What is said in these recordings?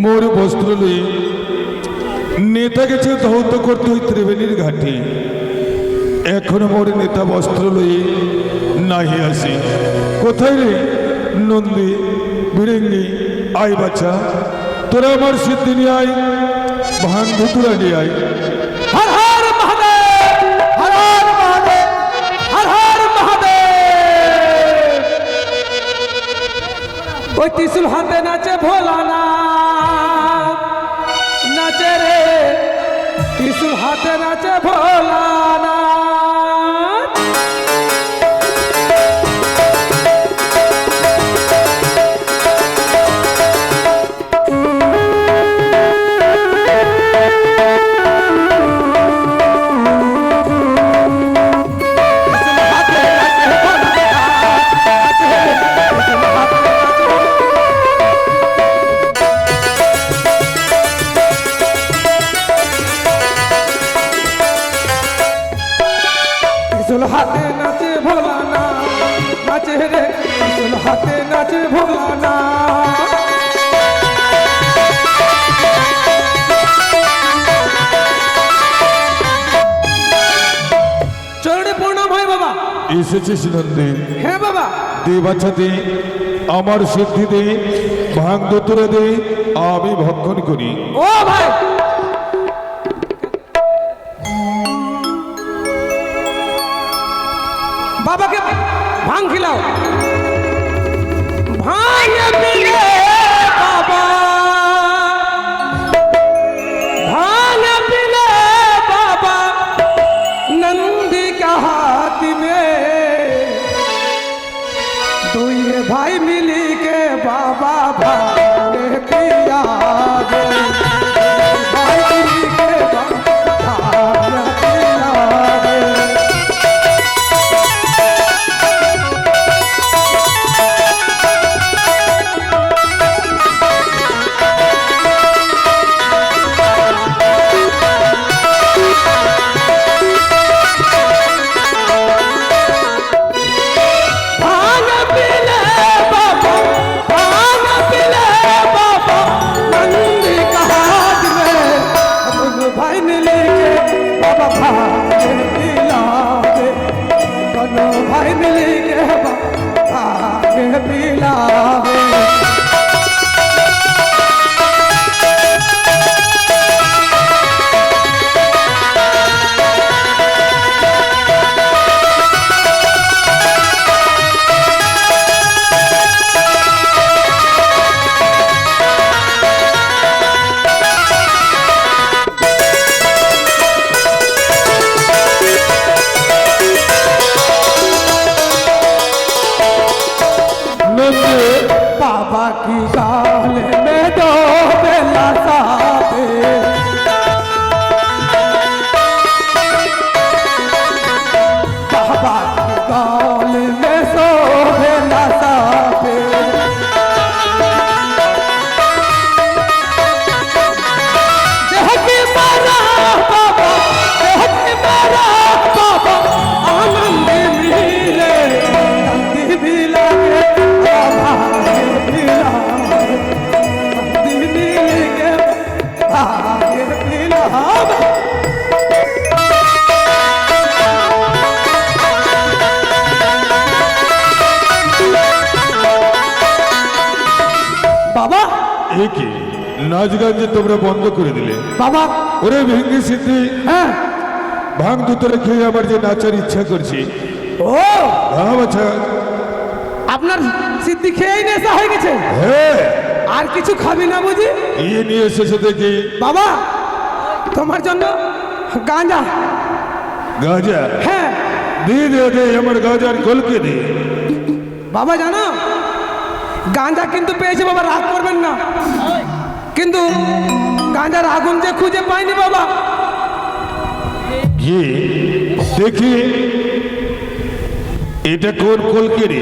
মোর বস্ত্র লই নেতা গেছে ধৌত করতে ওই ত্রিবেণীর ঘাটে। এখনো মোর নেতা বস্ত্র লই নাহি আসি। কোথায় রে নন্দী বিরেঙ্গি, আয় বাচ্চা, তোরা আমার সিদ্ধি নিয়ে আয়, ভাঙ ধুতুরা নিয়ে আয়। হর হর মহাদেব, হর হর মহাদেব, হর হর মহাদেব। ওই ত্রিশূল হাতে নাচে ভোলানা, নাচে রে ত্রিশূল হাতে নাচে ভোলানা। হাতে নাচে ভোলানা, নাচে রে ত্রিশূল হাতে নাচে ভোলানা। চরণে প্রণাম হয় বাবা। এসেছিস নন্দী? হ্যাঁ বাবা। দে বাচ্চা দে, আমার সিদ্ধি দে, ভাঙ ধুতুরা দে, আমি ভক্ষণ করি। ও ভাই, বাবাকে ভাঙ খিলাও। ভাঙ পিলে বাবা, ভাঙ পিলে बाबा नंदी का हाथ में। दो ये भाई मिली के बाबा भांगे पिया दे, भाई मिली के बाबा भांगे पिया दे। भाई मिली के भागे पिलावे। बाबा की गाल में दो बेला साबे, बाबा की गाल में सो बेला साबे। देह की मारा बाबा, देह की मारा बाबा, आनंद मिले नंदी भी लगे बाबा पिला, नंदी मिले के भागे पिला। বাবা এ কি নাচ গান যে তোমরা বন্ধ করে দিলে বাবা? ওরে ভেঙ্গি সিদ্ধি, হ্যাঁ ভাঙ ধুতুরা খেয়ে আমার যে নাচার ইচ্ছা করছি। ও হ্যাঁ বাচ্চা, আপনার সিদ্ধি খেয়েই নেশা হয়ে গেছে? হ্যাঁ। আর কিছু খাবি না বুঝি? কি নিয়ে এসেছো দেখি? বাবা তোমার জন্য গাঁজা। গাঁজা? হ্যাঁ দে দে দে, আমার গাঁজার কলকে দে। বাবা জানো গাঁজা কিন্তু পেয়েছে বাবা, রাগ করবেন না। কিন্তু গাঁজার আগুন যে খুঁজে পাইনি বাবা। কি দেখি এটা কোন কলকে রে?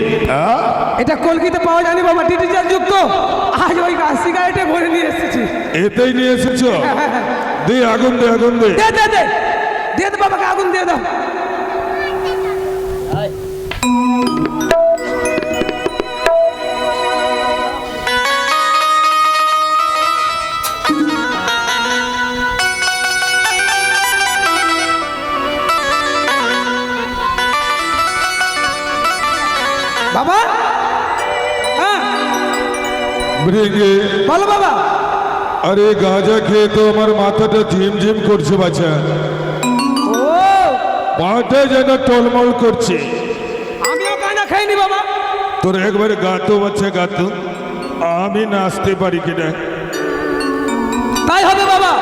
এটা কলকিতে পাওয়া যায়নি বাবা, ডিটেল যুক্ত। আজ ওই সিগারেটে ভরে নিয়ে এসেছি। এতেই নিয়ে এসেছো? দে আগুন দে, আগুন দে। দে দে দে, দিয়ে দে বাবাকে আগুন দিয়ে দাও। ভেঙে বলো বাবা। আরে গাঁজা খেয়ে তো আমার মাথাটা ঝিমঝিম করছে বাছা, ও পাটা যেন টলমল করছে। আমিও গাঁজা খাইনি বাবা। তোর একবারে গাতো বাচ্চা গাতো, আমি নাচতে পারি কিনা। তাই হবে বাবা।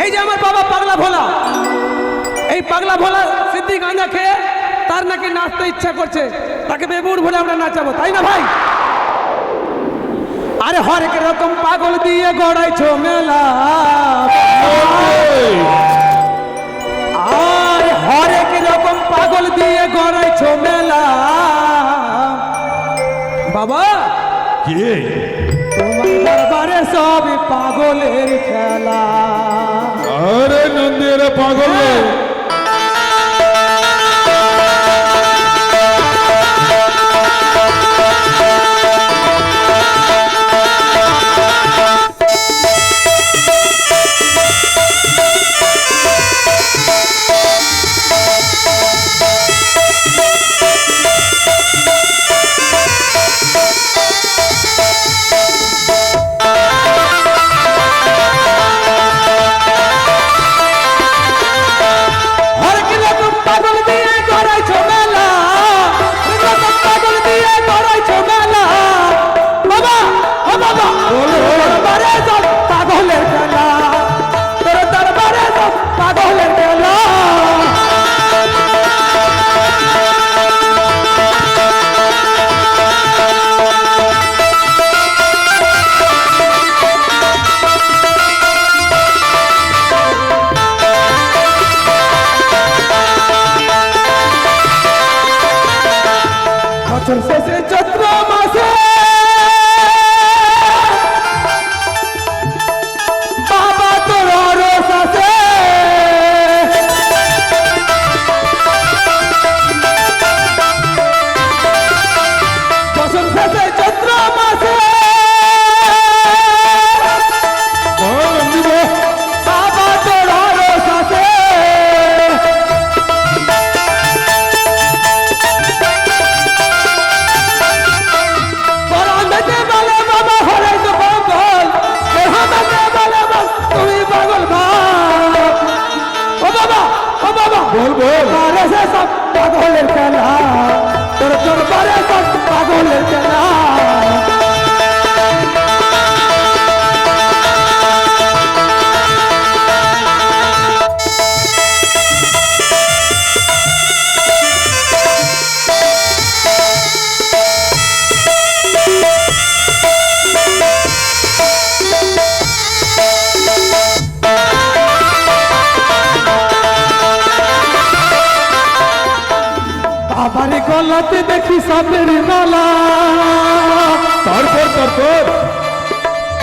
এই যে আমার বাবা পাগলা ভোলা, এই পাগলা ভোলা সিদ্ধি গাঁজা খেয়ে তার নাকি নাচতে ইচ্ছা করছে, তাকে বেবুর ভরে আমরা নাচাবো, তাই না ভাই? আরে হরেক রকম পাগল দিয়ে গড়াইছো মেলা, আর হরেক রকম পাগল দিয়ে গড়াইছো মেলা। বাবা কে? তোমার দরবারে সব পাগলের খেলা। আরে নন্দী, এরা পাগল রে। হরেক রকম পাগল দিয়ে গড়াইছো মেলা, হরেক রকম পাগল দিয়ে গড়াইছো মেলা। বাবা ও বাবা, বলো। দরবারে সব পাগলের খেলা, তোর দরবারে সব পাগলের খেলা। বছর শেষে চৈত্র মাসে বাবা তোর রস আছে, বছর শেষে চৈত্র মাসে বল নন্দী বল। বাবা তোর রস আছে। পরামেতে বলে বাবা হরে তো পাগল, দেহামেতে বলে বাবা তুমি পাগল ভাই। ও বাবা ও বাবা, বল বল। দরবারে সে সব পাগলের খেলা, তোর দরবারে সব পাগলের খেলা। বাবারে গলাতে দেখি সাপের মালা, তারপর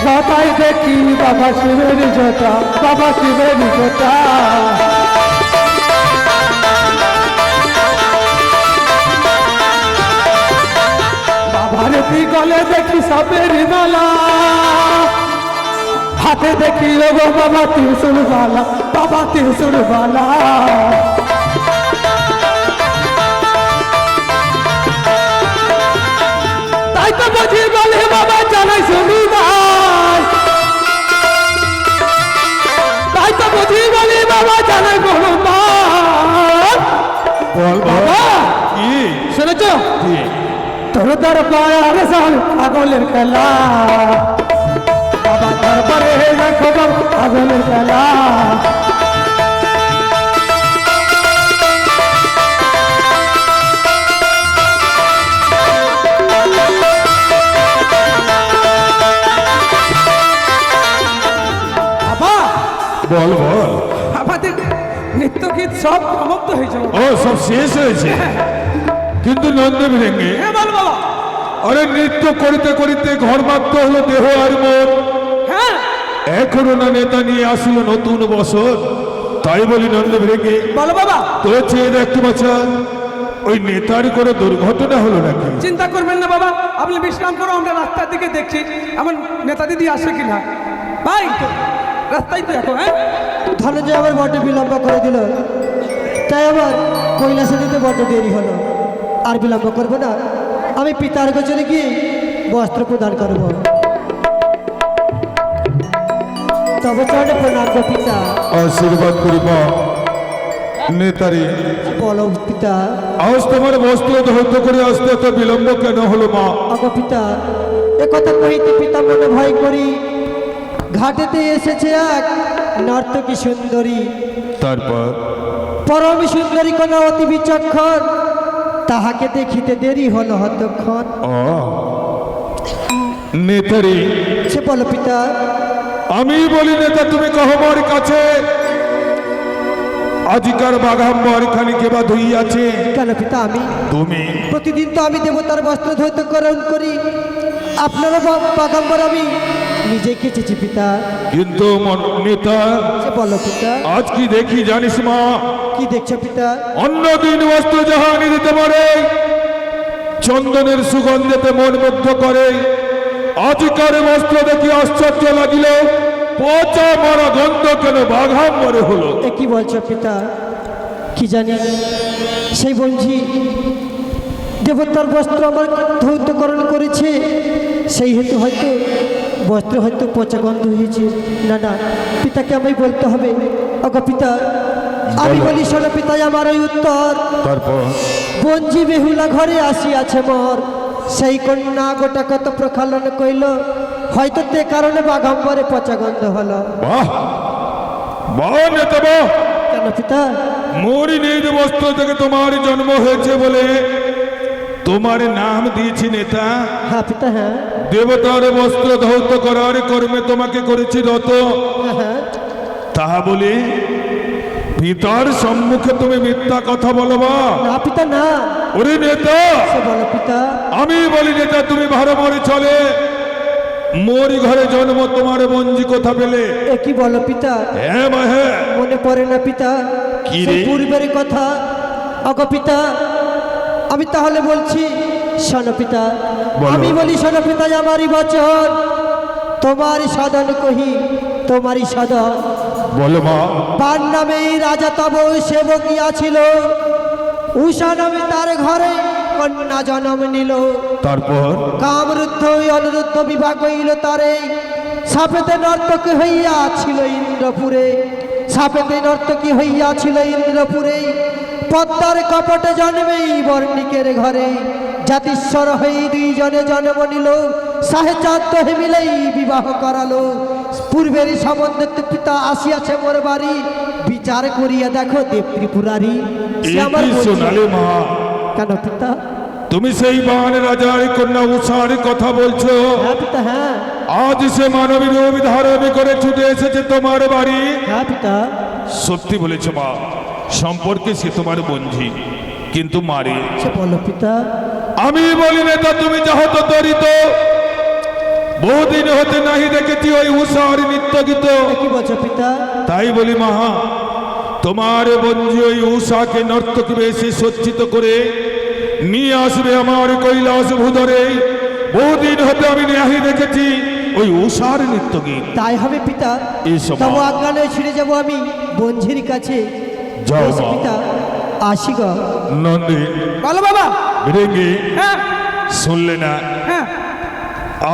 মাথায় দেখি বাবা শিবের জটা, বাবা শিবের জটা। বাবার গলে দেখি সাপের মালা, হাতে দেখি ও গো বাবা ত্রিশূল বালা, বাবা ত্রিশূল বালা। তাই তো বুঝি বলে বাবা জানাই শুনি ভাই, তাই তো বুঝি বলি বাবা জানাই বলো বল বল। বাবা কি? শুনেছ কি? তোর দরবারে সব পাগলের খেলা, বাবা দরবারে দেখো বাবা পাগলের খেলা। বাবা বল বল। আমাদের নৃত্য গীত সব সমাপ্ত হয়েছে বাবা। ও সব শেষ হয়েছে, কিন্তু নন্দী ভেঙে হ্যাঁ বল বাবা। আরে নৃত্য করিতে করিতে ঘর মাত্র হলো দেহ আর মন। হ্যাঁ এখনো না নেতা নিয়ে আসিল নতুন বছর, তাই বলি নন্দী ভেঙে বলো বাবা। তো চেয়ে দেখতে বাচ্চা, ওই নেতার কোনো দুর্ঘটনা হলো নাকি? চিন্তা করবেন না বাবা, আপনি বিশ্রাম করো, আমরা রাস্তার দিকে দেখছি আমার নেতা দিদি আসে কিনা। ভাই রাস্তায় তো এখন। হ্যাঁ ধনঞ্জয় আবার বড্ড বিলম্ব করে দিল, তাই আবার কৈলাসে দিতে বড্ড দেরি হলো। আর বিলম্ব করবো না, আমি পিতার গোচরে গিয়ে বস্ত্র প্রদান করবো। তবে চরণে প্রণাম গো পিতা। আশীর্বাদ করি মা। নেতারি, বলো পিতা। আজ তোমার বস্ত্র ধৌত করে আসতে এত বিলম্ব কেন হলো মা? আগো পিতা, এ কথা কহিতে পিতা মনে ভয় করি। ঘাটেতে এসেছে এক নর্তকী সুন্দরী, তারপর পরম সুন্দরী কোন অতি বিচক্ষণ, তাহাকে দেখিতে দেরি হলো হতক্ষণ। নেতারি, সে বলো পিতা। আমি বলি নেতা, তুমি কহ মোর কাছে আজিকার বাঘাম্বর খানিকে বা ধুইয়াছে? কেন পিতা? আমি তুমি প্রতিদিন তো আমি দেবতার বস্ত্র ধৌতকরণ করি, আপনারা বাগাম্বর আমি নিজে কেচেছি পিতা। কিন্তু নেতা, সে বলো পিতা। আজ কি দেখি জানিস মা? কি দেখছো পিতা? অন্যদিন বস্ত্র জাহানি দিতে পারে, চন্দনের সুগন্ধেতে মন মুগ্ধ করে, আজিকার বস্ত্র দেখি আশ্চর্য লাগিল, পচা মারা গন্ধ কেন বাঘাম্বরে হলো? এ কি বলছো পিতা? কি জানি সেই বঞ্ঝি দেবতার বস্ত্র আমার ধৌতকরণ করেছে, সেই হেতু হয়তো বস্ত্র হয়তো পচা গন্ধ হয়েছে। না না, পিতাকে আমায় বলতে হবে। অগো পিতা, আমি বলি শোনো পিতা আমার ওই উত্তর। তারপর বঞ্জি বেহুলা ঘরে আসিয়াছে মোর, সেই কন্যা গোটা কত প্রক্ষালন কইল, হয়তো তে কারণে বাঘাম্বরে পচা গন্ধ হলো। বাহ বাহ নেতা বাহ। কেন পিতা? মোরই নিজ বস্ত্র থেকে তোমার জন্ম হয়েছে বলে তোমার নাম দিয়েছি নেতা। হ্যাঁ পিতা, হ্যাঁ দেবতার বস্ত্র ধৌত করার কর্মে তোমাকে করেছি রত, হ্যাঁ হ্যাঁ। তাহা বলে পিতার সম্মুখে তুমি মিথ্যা কথা বলবা? না পিতা না। ওরে নেতা, সে বলো পিতা। আমি বলি নেতা, তুমি ভালো মরে চলে মোরই ঘরে জন্ম, তোমার বঞ্জি কথা পেলে? এ কি বলো পিতা? হ্যাঁ মা হ্যাঁ। মনে পড়ে না পিতা কি সেই রে? পূর্বের কথা? অগো পিতা, আমি তাহলে বলছি শোনো পিতা। বলো। আমি বলি শোনো পিতা, আমারই বচন তোমারই সাধন কহি, তোমারই সাধন। বলো মা। পান নামে রাজা তব সেবক ছিল, উষা নামে তার ঘরে কন্যা জন্ম নিল। তারপর কামরুদ্ধ অনুরুদ্ধ বিবাহ হইল তারে, সাপেতে নর্তকী হইয়াছিল ইন্দ্রপুরে, সাপেতে নর্তকী হইয়াছিল ইন্দ্রপুরে। পদ্মার কপটে জন্মেই বর্ণিকের ঘরে, জাতিস্বর হয়ে দুইজনে জন্ম নিল, সাহেচাঁদ মিলেই বিবাহ করালো। পূর্বের সম্বন্ধে পিতা আসিয়াছে মোর বাড়ি, বিচার করিয়া দেখো দেব ত্রিপুরারি। সে আমার এই কি বলছে। শোনালে মা? কেন পিতা? তুমি সেই বান রাজার কন্যা উষার কথা বলছো? হ্যাঁ পিতা, হ্যাঁ আজ সে মানবী রূপ ধারণ করে ছুটে এসেছে তোমার বাড়ি? হ্যাঁ পিতা। সত্যি বলেছো মা, সম্পর্কে সে তোমার বন্ধু, কিন্তু মারে। সে বলো পিতা। আমি বলি নেতা, তুমি যাহ তো তরিত, বহুদিন হতে নাহি দেখেছি ওই উষার নৃত্য গীত। এ কি বলছো পিতা? তাই বলি মা, তোমার বন্ধু ওই উষাকে নর্তকী বেশে সজ্জিত করে নিয়ে আসবে আমার কৈলাস ভূধরে। বহুদিন হতে আমি নাহি দেখেছি ওই উষার নৃত্য গীত। তাই হবে পিতা। এসো মা। তবু আজ্ঞানে ছুটে যাবো আমি বঞ্ঝির কাছে। যাও বেশ মা। পিতা, আসি গো। নন্দী বলো বাবা। ভেঙ্গে হ্যাঁ শুনলে না? হ্যাঁ।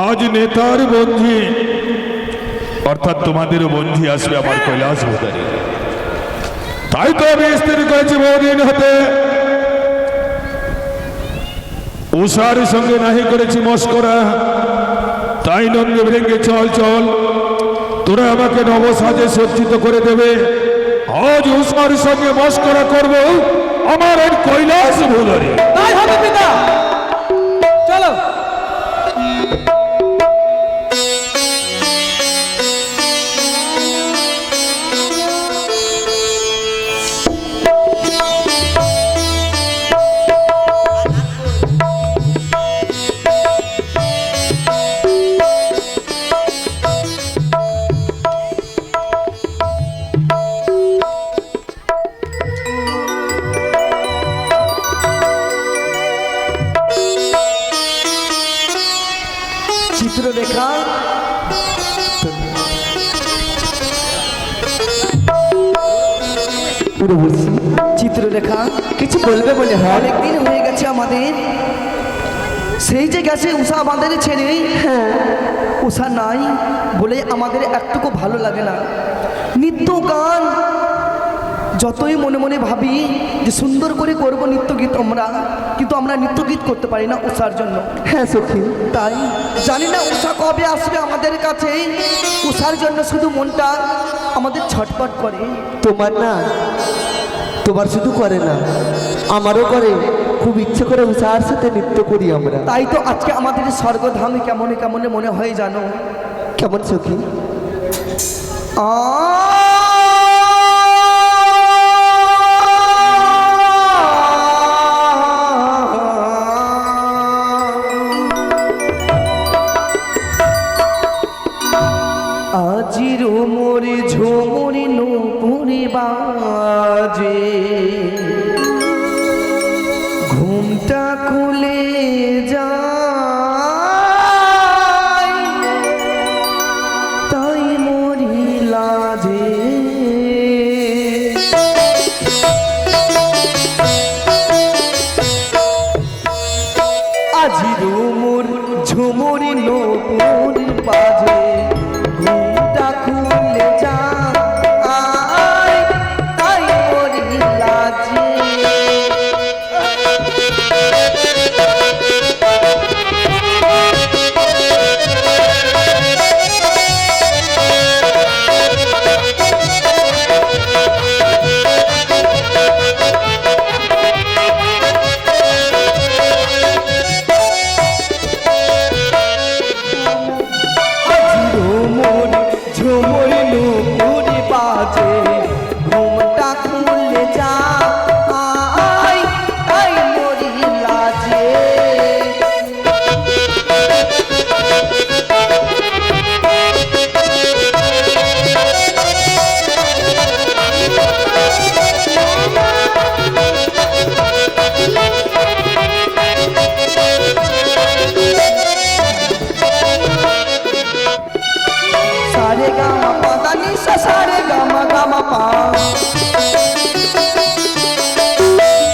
আজ নেতার বন্ধু অর্থাৎ তোমাদেরও বন্ধু আসবে আমার কৈলাস ভূধরে। তাই তো আমি স্থির করেছি বহুদিন হতে উষার সঙ্গে নাহি করেছি মস্করা। তাই নন্দী ভেঙ্গে চল চল, তোরা আমাকে নবসাজে সজ্জিত করে দেবে। আজ উষার সঙ্গে মস্করা করব আমার এই কৈলাস ভূধরে। তাই হবে পিতা, চলো। চিত্ররেখা চিত্ররেখা কিছু বলবে মনে হয়? অনেকদিন হয়ে গেছে আমাদের সেই যে গেছে উষা আমাদের ছেড়ে, হ্যাঁ উষা নাই বলে আমাদের একটুকু ভালো লাগে না। নিত্য গান যতই মনে মনে ভাবি যে সুন্দর করে করব নৃত্য গীত আমরা, কিন্তু আমরা নৃত্য গীত করতে পারি না উষার জন্য। হ্যাঁ সখী, তাই জানি না উষা কবে আসবে আমাদের কাছে। উষার জন্য শুধু মনটা আমাদের ছটফট করে। তোমার না, তোমার শুধু করে না, আমারও করে। খুব ইচ্ছে করে উষার সাথে নৃত্য করি আমরা। তাই তো আজকে আমাদের স্বর্গধামে কেমন কেমন মনে হয় জানো? কেমন সখী? আজির মোরে ঝুমুরি নুপুরি বাজে, ঘুমটা খুলে যায়, তাই মরি লাজে। আজির মোর ঝুমুরি নুপুরি বাজে, ঘুমটা খুলে যায়, তাই মরি লাজে। ঝুমুরি নুপুরি বাজে, ঘুমটা খুলে যায়, তাই মরি লাজে। সারে গামা পাদা নিশা, সারে গামা গামা পা,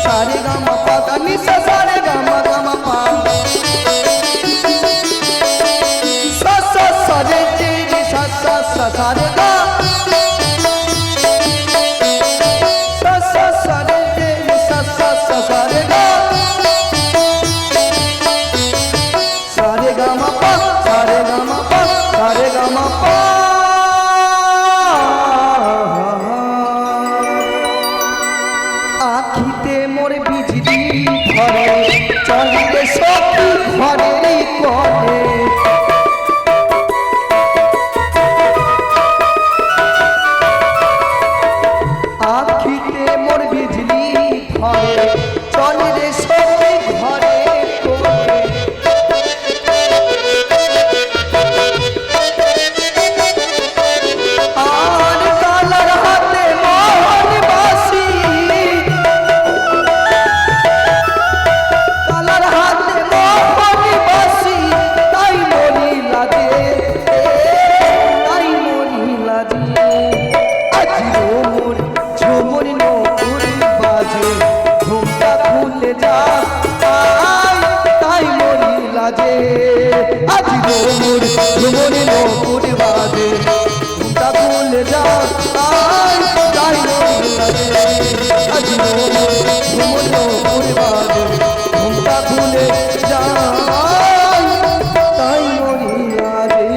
সারে গামা পাদা নিশা, সারে গামা গামা পা, সা সা সারে তেরে সা সা সা সারে গা, সা সা সারে তেরে সা সা সা সারে গা, সারে গামা পা, সারে গামা পা, সারে গামা পা। আখিতে মোর বিজলি ধরে, চলে সখী ঘরে করে, আখিতে মোর বিজলি ধরে, চলে রে সখী ঘরে করে। আর কালার হাতে মোহন বাসি, কালার হাতে মোহন বাসি, তাই মরি লাজে, তাই মরি লাজে। আজিও মোর ঝুমুরি নুপুরি বাজে, ঘুমটা খুলে যায়, তাই মরি লাজে। আজিও মোর ঝুমুরি নুপুরি বাজে, ঘুমটা খুলে যায়, তাই মরি লাজে। আজিও মোর ঝুমুরি নুপুরি বাজে, ঘুমটা খুলে যায়, তাই মরি লাজে।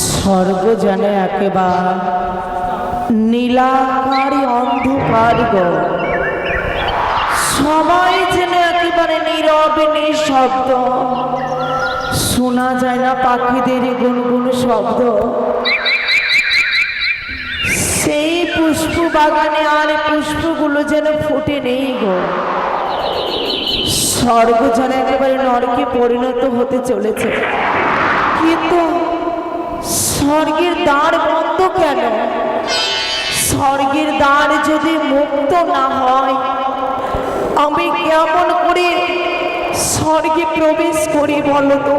স্বর্গ যেন একেবারে নীলাকারী অন্ধকার গো, সবাই যেন একেবারে নীরবে নিঃশব্দ, শোনা যায় না পাখিদের গুনগুন শব্দ। সেই পুষ্প বাগানে আর পুষ্পগুলো যেন ফুটে নেই গো। স্বর্গ যেন একেবারে নরকে পরিণত হতে চলেছে, কিন্তু স্বর্গের দ্বার বন্ধ কেন? স্বর্গের দ্বার যদি মুক্ত না হয়, আমি কেমন করে স্বর্গে প্রবেশ করি বলো তো?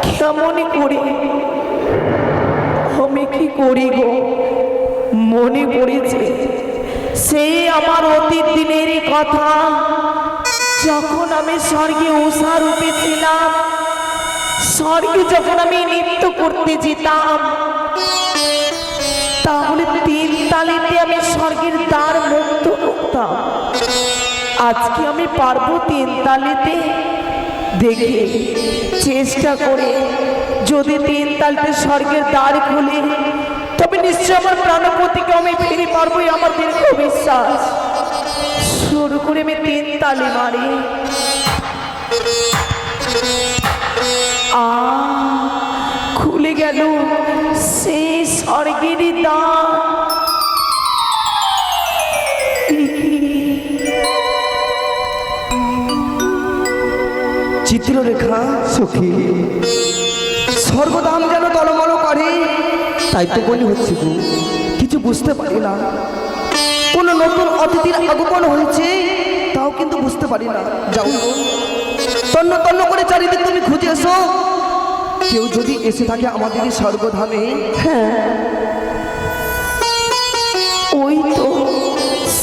কেমন করি? আমি কি করি গো? মনে পড়েছে সেই আমার অতীত দিনেরই কথা, যখন আমি স্বর্গে উষা রূপে ছিলাম, স্বর্গে যখন আমি নৃত্য করতে যেতাম, তাহলে 3 তালিতে আমি স্বর্গের দ্বার মুক্ত করতাম। আজকে আমি পারবো 3 তালিতে? দেখে চেষ্টা করে যদি 3 তালিতে স্বর্গের দ্বার খুলে, তবে নিশ্চয় আমার প্রাণপতিকে আমি ফিরে পারবোই, আমার দীর্ঘ বিশ্বাস। শুরু করে আমি 3 তালি মারি। খুলে গেল সেই স্বর্গের দ্বার। চিত্ররেখা সখী, স্বর্গধাম যেন টলমল করে, তাই তো মনে হচ্ছে গো। কিছু বুঝতে পারি না। কোনো নতুন অতিথির আগমন হয়েছে, তাও কিন্তু বুঝতে পারি না। যাও গো, তন্ন তন্ন করে চারিদিক তুমি খুঁজে এসো। কেউ যদি এসে থাকে আমাদের এই স্বর্গধামে। ওই তো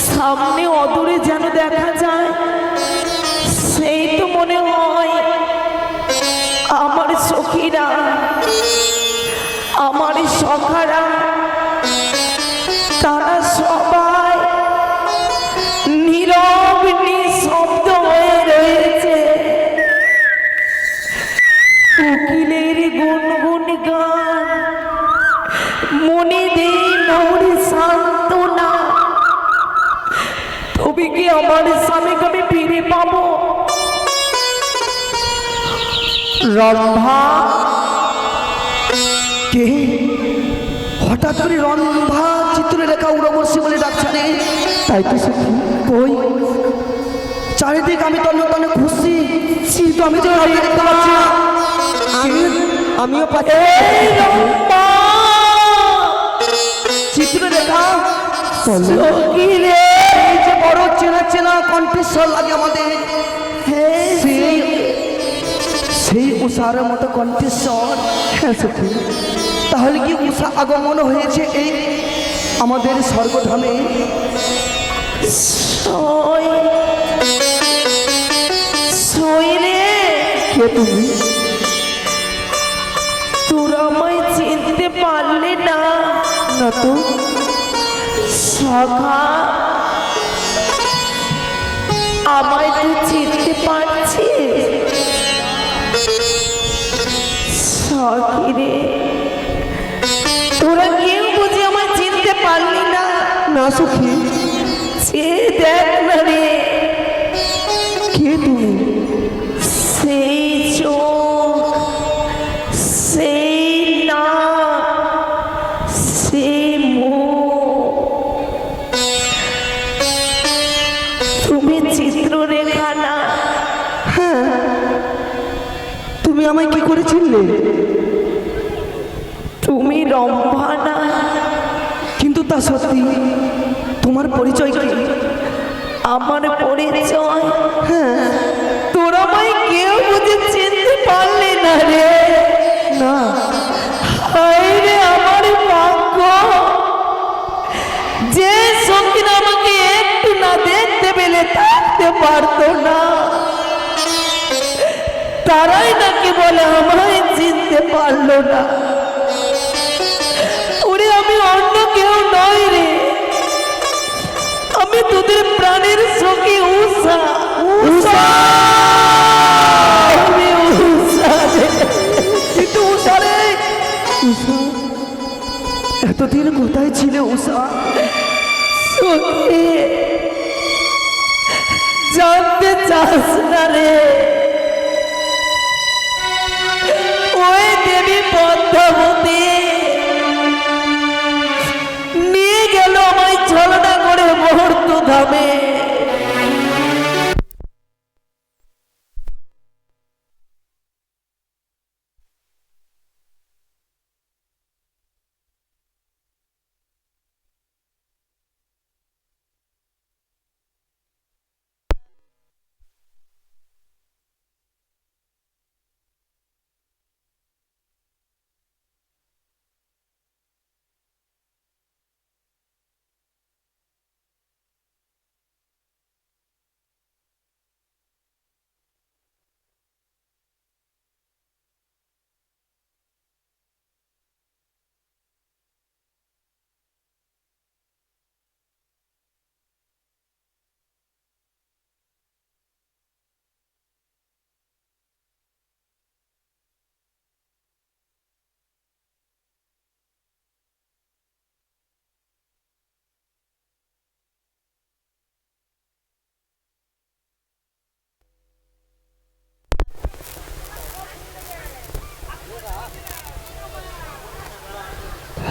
সামনে অদূরে যেন দেখা যায়, সেই তো মনে হয় আমার সখীরা, আমার সখারা, তারা সবাই নীরব নিঃশব্দ হয়ে রয়েছে। কোকিলের গুনগুন গান মনে দেই মোরে সান্ত্বনা। তবে কি আমার স্বামীকে আমি ফিরে পাবো? রম্ভা, কে হঠাৎ করে রম্ভা চিত্ররেখা উড়বর্ষী বলে ডাকছে রে? তাই তো সখী। কই চারিদিক আমি তন্ন তন্ন খুঁজছি, কিন্তু আমি তো আর দেখতে পাচ্ছি না। আমিও পাচ্ছি। এই রম্ভা, চিত্ররেখা, সখী রে, এই যে বড় চেনা চেনা কণ্ঠস্বর লাগে আমাদের, সেই সেই উষার মতো কণ্ঠস্বর। হ্যাঁ সখী, তাহলে কি উষা আগমন হয়েছে এই আমাদের স্বর্গধামে? সই সই রে, কে তুমি? তোরা আমায় চিনতে পারলি না? না তো। সখা, আমায় তুই চিনতে পারছিস? সখী রে, তোরা কেউ বুঝি আমায় চিনতে পারলি না? না সখী, সে দেখ না রে, কে তুমি? সেই চোখ, সেই নাক, সেই মুখ। তুমি চিত্ররেখা না? তুমি আমায় কি করে চিনলে? তুমি রম্ভা না? কিন্তু তা সত্যি, তোমার পরিচয় কি? আমার পরিচয়? তোরা আমায় কেউ বুঝে চিনতে পারলি না রে? না। হায় রে আমার ভাগ্য, যে সখীর আমাকে একটু না দেখতে পেলে থাকতে পারতো না, তারাই নাকি বলে আমায় চিনতে পারলো না। ওরে আমি অন্য কেউ নয় রে, আমি তোদের প্রাণের সখী উষা। উষা, আমি উষা রে। কিন্তু উষা রে, এতদিন কোথায় ছিলে উষা? সখী, জানতে চাস না রে? ওই দেবী পদ্মাবতী নিয়ে গেল আমায় ছলনা করে মুহূর্ত ধামে।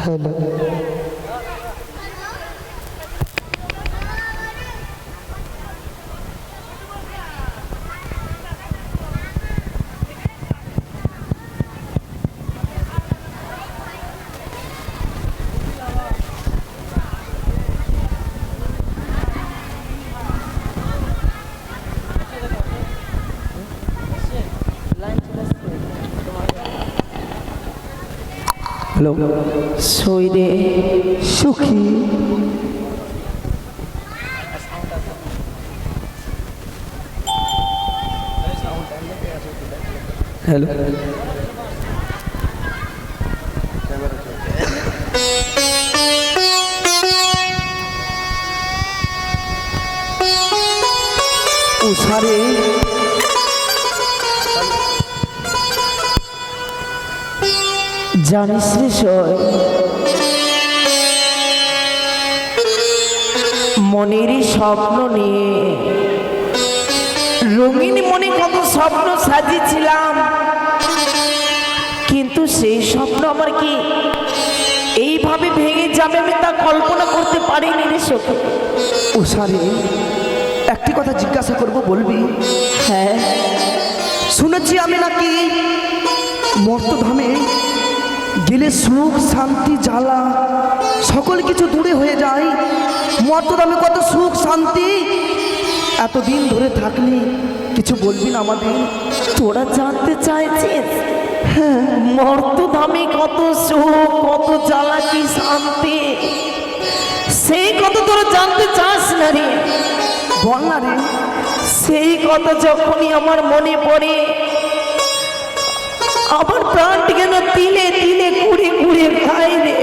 হ্যালো হ্যালো, সইরে সুখী হ্যালো, উষারে জানিস রে সই, মনেরই স্বপ্ন নিয়ে রঙিন মনে কত স্বপ্ন সাজিয়েছিলাম, কিন্তু সেই স্বপ্ন আমার কি এইভাবে ভেঙে যাবে আমি তা কল্পনা করতে পারিনি রে সখী। উষারে একটি কথা জিজ্ঞাসা করব, বলবি? হ্যাঁ, শুনেছি আমি নাকি মর্তধামে গেলে সুখ শান্তি জ্বালা সকল কিছু দূরে হয়ে যায়। মর্তধামে কত সুখ শান্তি, এতদিন ধরে থাকলি কিছু বলবি না আমাদের? তোরা জানতে চাইছিস? হ্যাঁ, মর্তধামে কত সুখ, কত জ্বালা, কি শান্তি, সেই কথা তোরা জানতে চাস না রে? বল না রে। সেই কথা যখনই আমার মনে পড়ে আমার প্রাণটি কেন তিলে তিলে কুড়ে কুড়ে খায় রে।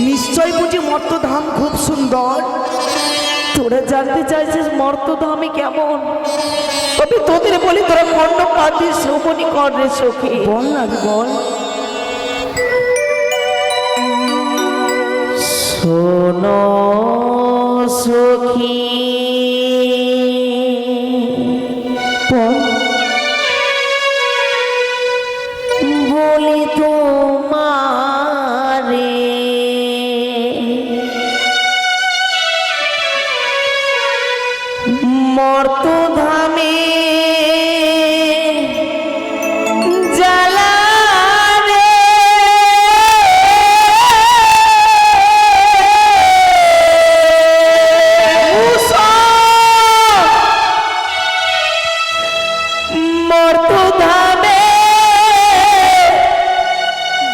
নিশ্চয় বুঝি মর্তধাম খুব সুন্দর। তোরা জানতে চাইছিস মর্তধামে কেমন? তবে তোদের বলি, তোরা কর্ণ কাঁদে শ্রবণী কর রে সখী। বল না রে, বল। শোনো সখী, বলি তোমারে মর্তধামে জ্বালা রে, মর্তধামে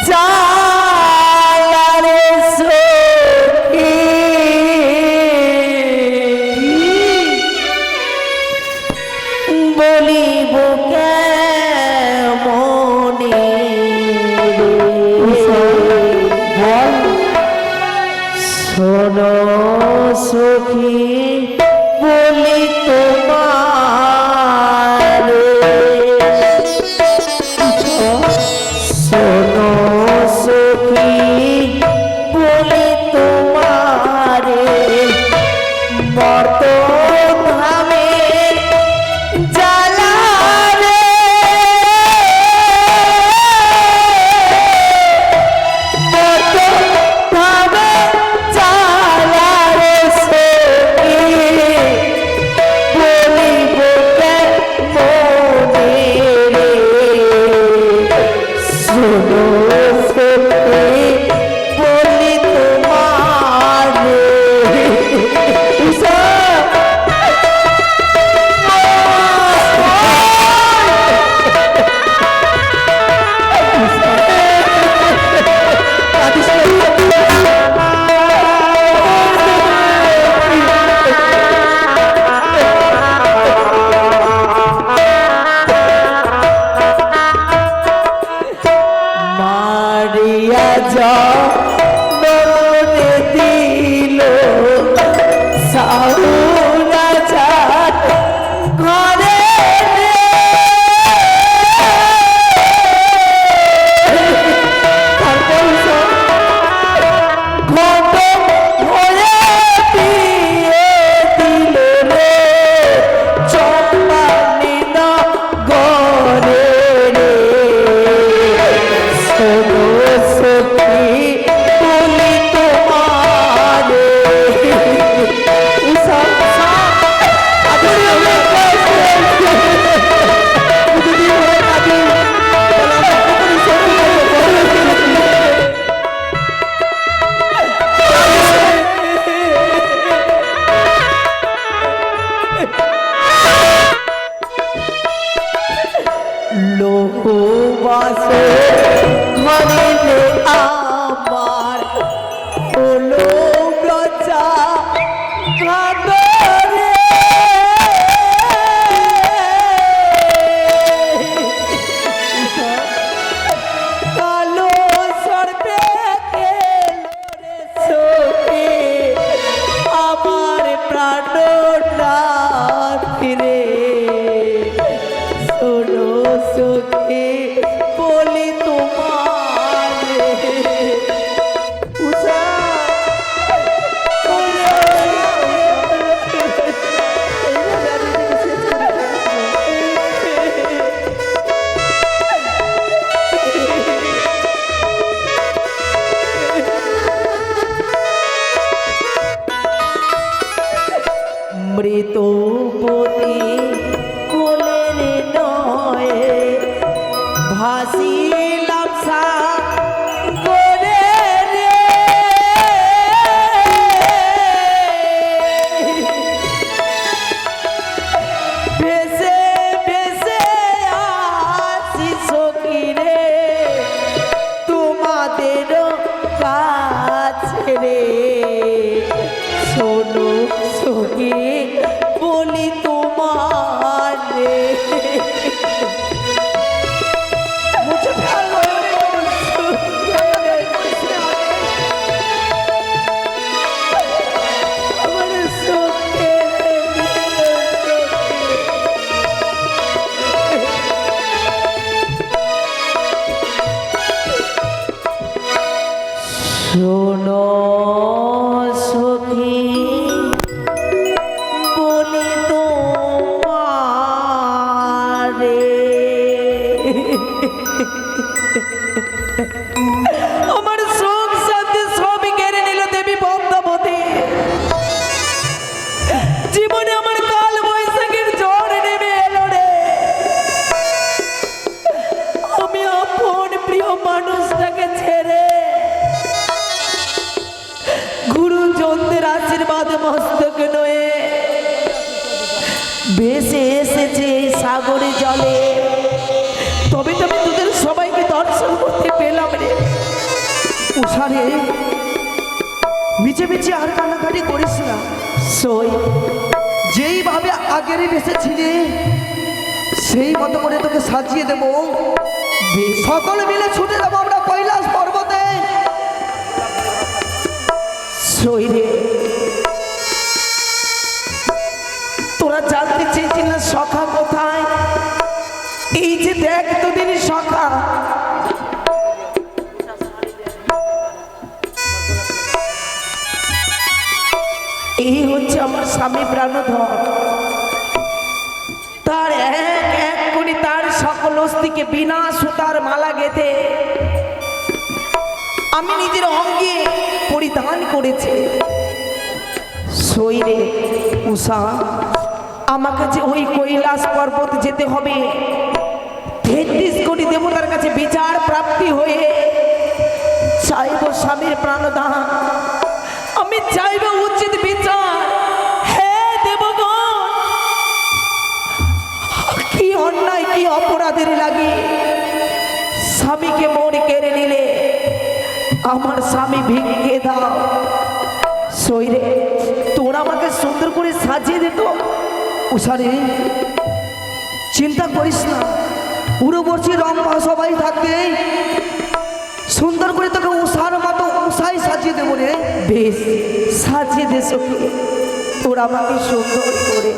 জ্বালা রে সখী, বলিব কেমনে রে? শোনো সখী, বলি তোমারে, শোনো সখী, বলি তোমারে মর্তধামে জ্বালা রে, মর্তধামে জ্বালা রে সখী, বলিব কেমনে রে? শোনো সখী, বলি তোমারে। মারিয়া জনমে দিল সাউরা চাঁদ ঘরে রে, ঘট ভরে দিয়ে দিল রে চম্পানি নগরে রে। শোনো সখী, তোমাদের কাছে রে শোনো সখী বলি তোমার রে মুঝে ভালো আমার সখী শোনো সখী বলি তোমারে আমার সুখ শান্তি সবই কেড়ে নিল দেবী পদ্মাবতী জীবনে আমার কাল বৈশাখীর ঝড় নেমে এলো রে আমি আপন প্রিয় মানুষটাকে ছেড়ে গুরুজনদের আশীর্বাদ মস্তক নয়ে ভেসে এসেছে এই সাগরে জলে তবে তবে তোদের সবাইকে দর্শন করতে পেলাম রে উষারে মিছে মিছে আর কান্নাকাটি করিস না সই যেইভাবে আগের বেসেছিলে সেই মতো করে তোকে সাজিয়ে দেবো সকলে মিলে ছুটে যাবো আমরা কৈলাস পর্বতে সই রে তোরা জানতে চেয়েছিল সখা কোথায় এই যে দেখ তোদের সখা এই হচ্ছে আমার স্বামী প্রাণধর তার এক এক করে তার সকল অস্থিকে বিনা সুতার মালা গেঁথে আমি নিজের অঙ্গে পরিধান করেছি সইরে উষা আমাকে যে ওই কৈলাস পর্বত যেতে হবে 33 কোটি দেবতার কাছে বিচার প্রাপ্তি হয়ে চাইব স্বামীর প্রাণদান আমি চাইব উচিত বিচার হে দেবগণ কি অন্যায় কি অপরাধের লাগে স্বামীকে মন কেড়ে নিলে আমার স্বামী ভিক্ষে দাও সইরে তোরা আমাকে সুন্দর করে সাজিয়ে দিত উষারে চিন্তা করিস না পুরোবর্ষী রম্পা সবাই থাকবে সুন্দর করে তোকে উষার মতো উষাই সাজিয়ে দেবো রে বেশ সাজিয়ে দে সখী তোরা আমাকে সুন্দর করে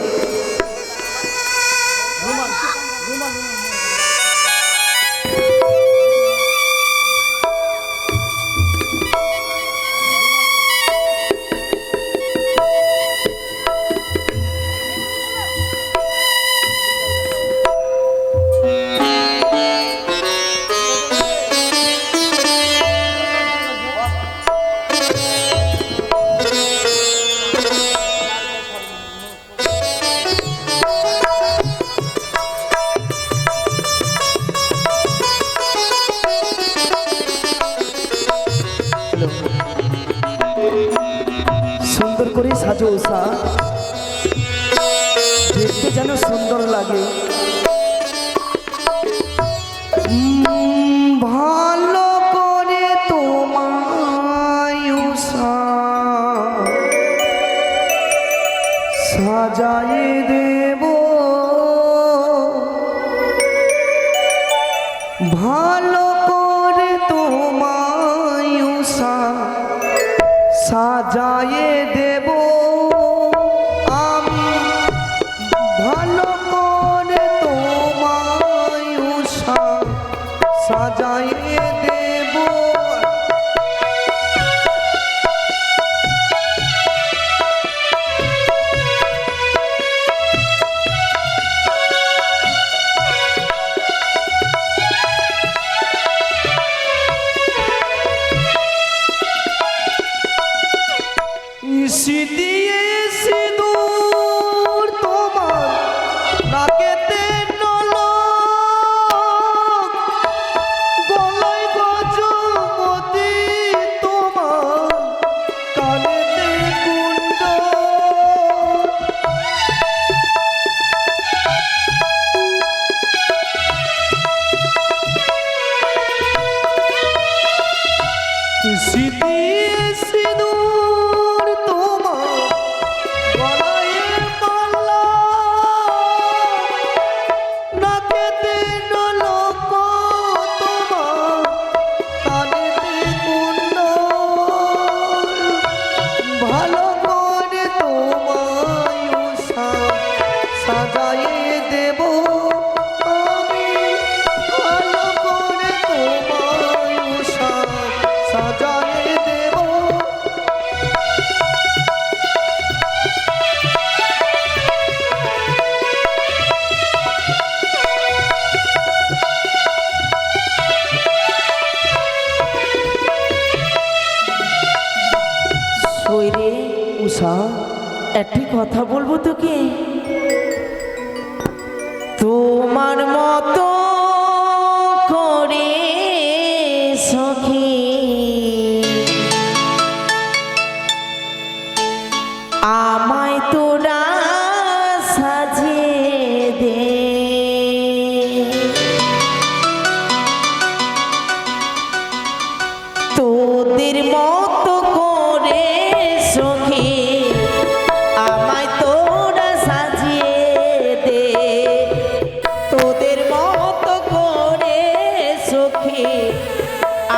সুন্দর করে সাজো উষা দেখতে যেন সুন্দর লাগে ভালো করে তোমায় উষা সাজাই দেব ভালো করে তোমায় উষা সাজায়ে দেব স্মৃতি সিঁদুর তোমার গলায় মালা, নাকেতে নলক তোমার, কানেতে কুণ্ডল, ভালো করে তোমায় সাজায়ে দেব আমি, ভালো করে তোমায় সাজায়ে দেব। শৈরে উষা, একটি কথা বলবো তোকে, তোমার মতো করে সখী আমায় তোরা সাজিয়ে দে, তোদের মতো করে সখী আমায় তোরা সাজিয়ে দে, তোদের মতো করে সখী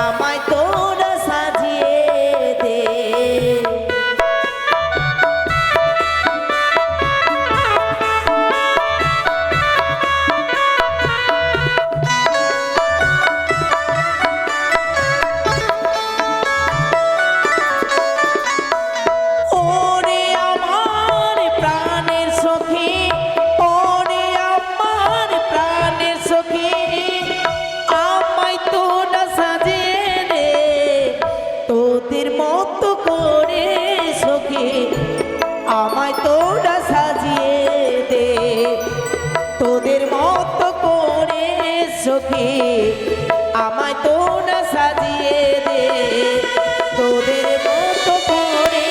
আমায় তোরা সাজিয়ে দে। ওরে আমার প্রাণের সখী, ওরে আমার প্রাণের সখী, আমায় তোরা সাজিয়ে দে, তোদের মতো করে সখী আমায় তোরা সাজিয়ে দে, তোদের মতো করে সখী আমায় তোরা সাজিয়ে দে, তোদের মতো করে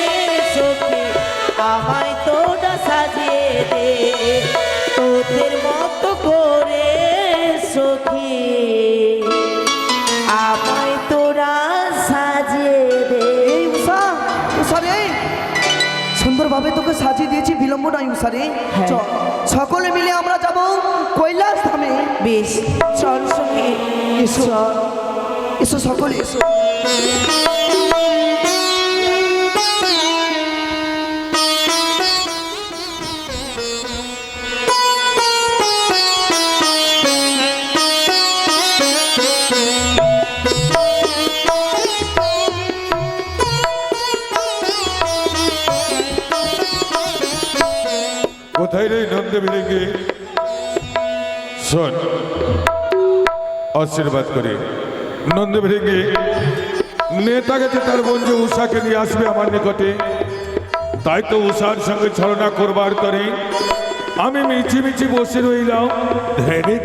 সখী আমায় তোরা সাজিয়ে দে, তোদের মতো করে সখী আমায় তোরা সাজিয়ে দে। এই উষা, উষা রে, সুন্দরভাবে তোকে সাজিয়ে দিয়েছি, বিলম্ব নয় উষা রে। হ্যাঁ। চল, সকলে মিলে আমরা যাব কৈলাস ধামে। বেশ, চল সখী, এসো, এসো সকলে এসো। কোথায় রে নন্দে বিলেঙ্গে? শোন, আশীর্বাদ করে নন্দে বিলেঙ্গে নেতা গেছে তার বন্ধু উষাকে নিয়ে আসবে আমার নিকটে, তাই তো উষার সঙ্গে ছলনা করবার তরে আমি মিছি মিছি বসে রইলাম ধ্যানে।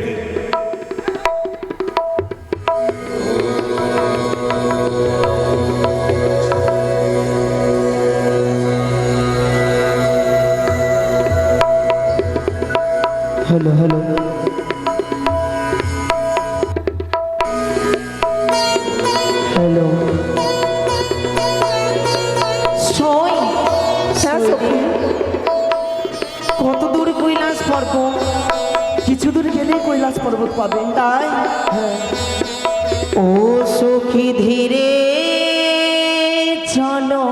হ্যালো হ্যালো, হ্যালো, সই হ্যাঁ সখী, কত দূর কৈলাস পর্বত? কিছু দূর গেলেই কৈলাস পর্বত পাবে। তাই? ও সখী ধীরে চলো,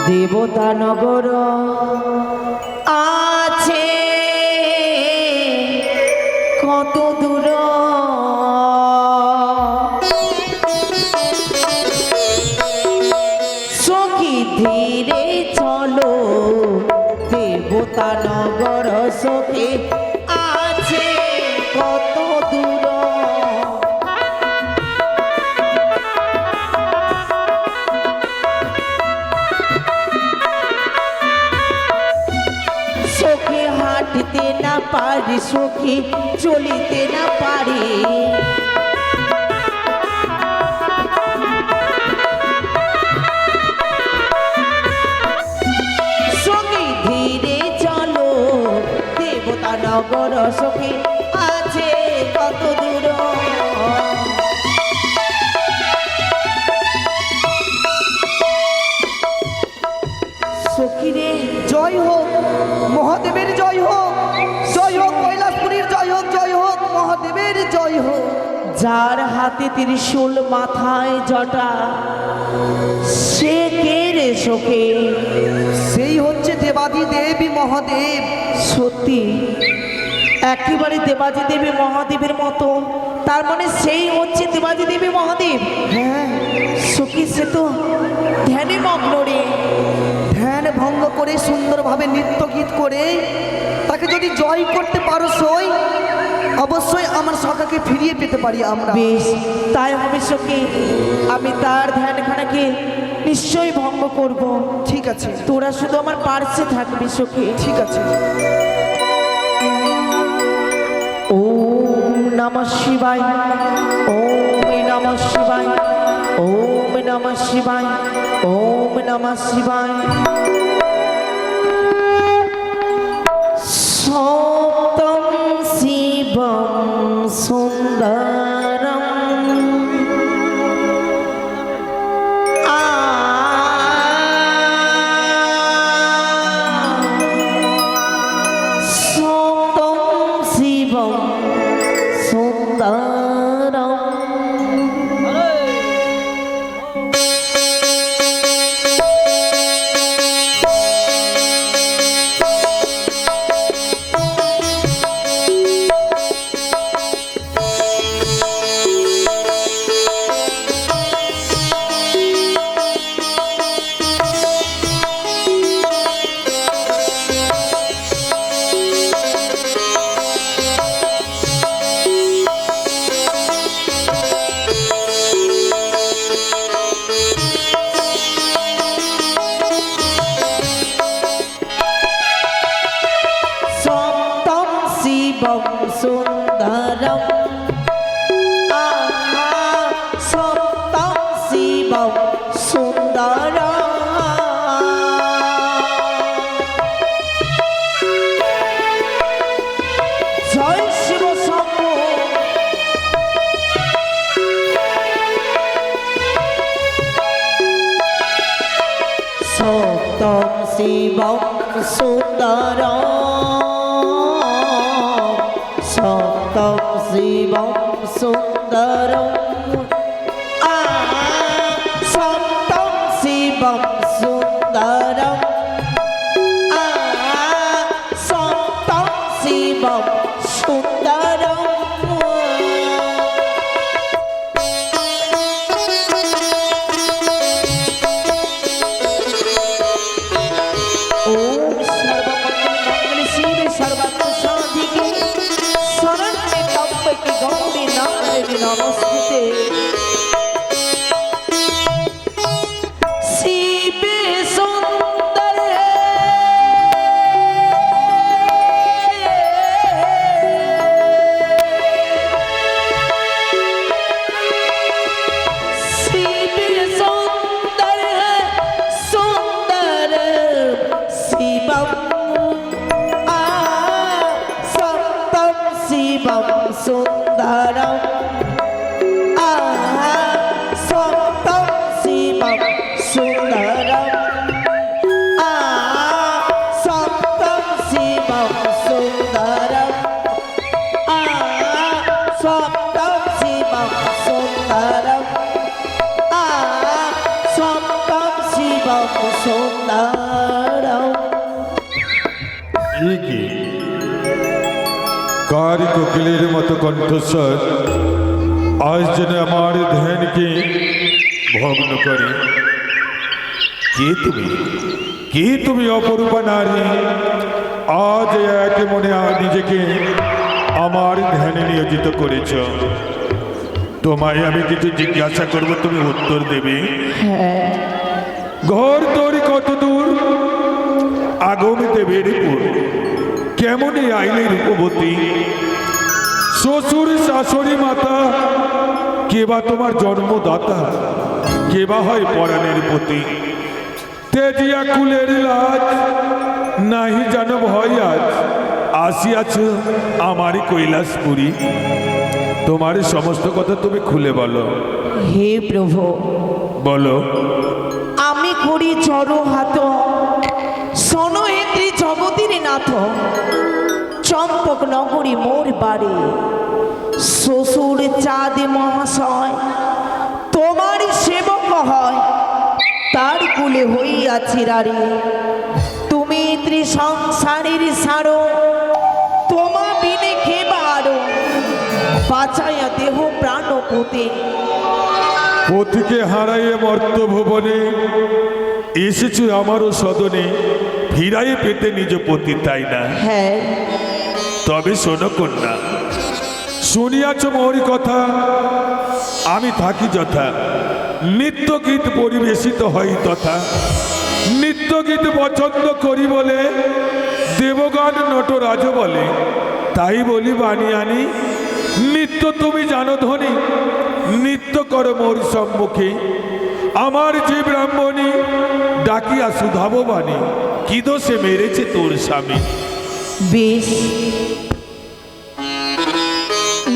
দেবতা নগর আছে কত দূর, সখী ধীরে চলো, দেবতা নগর সখী আছে কত দূর, সখী হাঁটতে না পারি, সখী চলিতে না পারি, সখী ধীরে চলো, দেবতা নগর সখী আছে কত দূর, যার হাতে ত্রিশূল মাথায় জটা, সে কে রে সখী? সেই হচ্ছে দেবাদি দেবী মহাদেব। সত্যি একেবারে দেবাজি দেবী মহাদেবের মতো, তার মানে সেই হচ্ছে দেবাজি দেবী মহাদেব। হ্যাঁ, সখী সে তো ধ্যানে মগ্ন রে। ধ্যান ভঙ্গ করে সুন্দরভাবে নৃত্য গীত করে তাকে যদি জয় করতে পারো সই, অবশ্যই আমার সখাকে ফিরিয়ে পেতে পারি আমরা। বেশ, তাই হবে সখী, আমি তার ধ্যানখানাকে নিশ্চয়ই ভঙ্গ করব। ঠিক আছে, তোরা শুধু আমার পার্শ্বে থাকবি সখী। ঠিক আছে। ওম নমঃ শিবায়, ওম নমঃ শিবায়, ওম নমঃ শিবায়, ওম নমঃ শিবায়। সত্যম শিবম সুন্দরম সত্যম শিবম সুন্দরম। সত্যম শিবম সুন্দরম, সত্যম শিবম সুন্দরম। জয় শিব শম্ভু। সত্যম শিবম সুন্দরম, সত্যম শিবম সুন্দরম। সত্যম শিবম সুন্দরম, সত্যম শিবম সুন্দরম। ওম সর্বমঙ্গল শিবে সর্বাত্ম সাধিকে শরণ্যে ত্র্যম্বকে গৌরী নারায়ণী নমস্তুতে। শিবে সুন্দরে শিবে সুন্দরে সুন্দর শিবম, সত্যম শিবম সুন্দরম, সত্যম শিবম সুন্দরম, সত্যম শিবম সুন্দরম, সত্যম শিবম সুন্দরম, সত্যম শিবম সুন্দরম। এ কি কারি কোকিলের মতো কণ্ঠস্বর আজ যেন আমার ধ্যানকে ভগ্ন করে। কে তুমি অপরূপা নারী? আজ এক মনে নিজেকে আমার ধ্যানে নিয়োজিত করেছ। তোমায় আমি কিছু জিজ্ঞাসা করব, তুমি উত্তর দেবে। ঘর তোর কত দূর? আগমে বেড়েপুর। কেমন আইলে রূপবতী? শ্বশুর শাশুড়ি মাতা কে বা তোমার জন্মদাতা? কে বা হয় পরাণের পতি? তেজিয়া কুলের লাজ নাহি জানো ভয় আজ আসিয়াছ আমার কৈলাসপুরী। তোমার সমস্ত কথা তুমি খুলে বলো। হে প্রভু, বলো। আমি করি জড় হাত সনহেত্রী জগতির নাথ, চম্পক নগরী মোর বাড়ি, শ্বশুর চাঁদ মহাশয় তোমারই সেবক হয়, তার কুলে হইয়াছি রারি। তুমি ত্রিসংসারের সারো, তোমা বিনে খেবারো, বাঁচাইয়া দেহ প্রাণ পোতে। পথিকে হারাইয়ে মর্ত ভুবনে এসেছো আমারও সদনে, ফিরাইয়ে পেতে নিজ পতি, তাই না? হ্যাঁ, তবে শোনো কন্যা, শুনিয়াছ মোর কথা, আমি থাকি যথা, নিত্য গীত পরিবেশিত হয় তথা। নিত্য গীত পছন্দ করি বলে দেবগান নটরাজ বলে, তাই বলি বাণী আনি। নিত্য তুমি জানো ধ্বনি, নিত্য কর মোর সম্মুখে। আমার যে ব্রাহ্মণী ডাকিয়া সুধাব বাণী, কি দোষে মেরেছে তোর স্বামী? বেশ,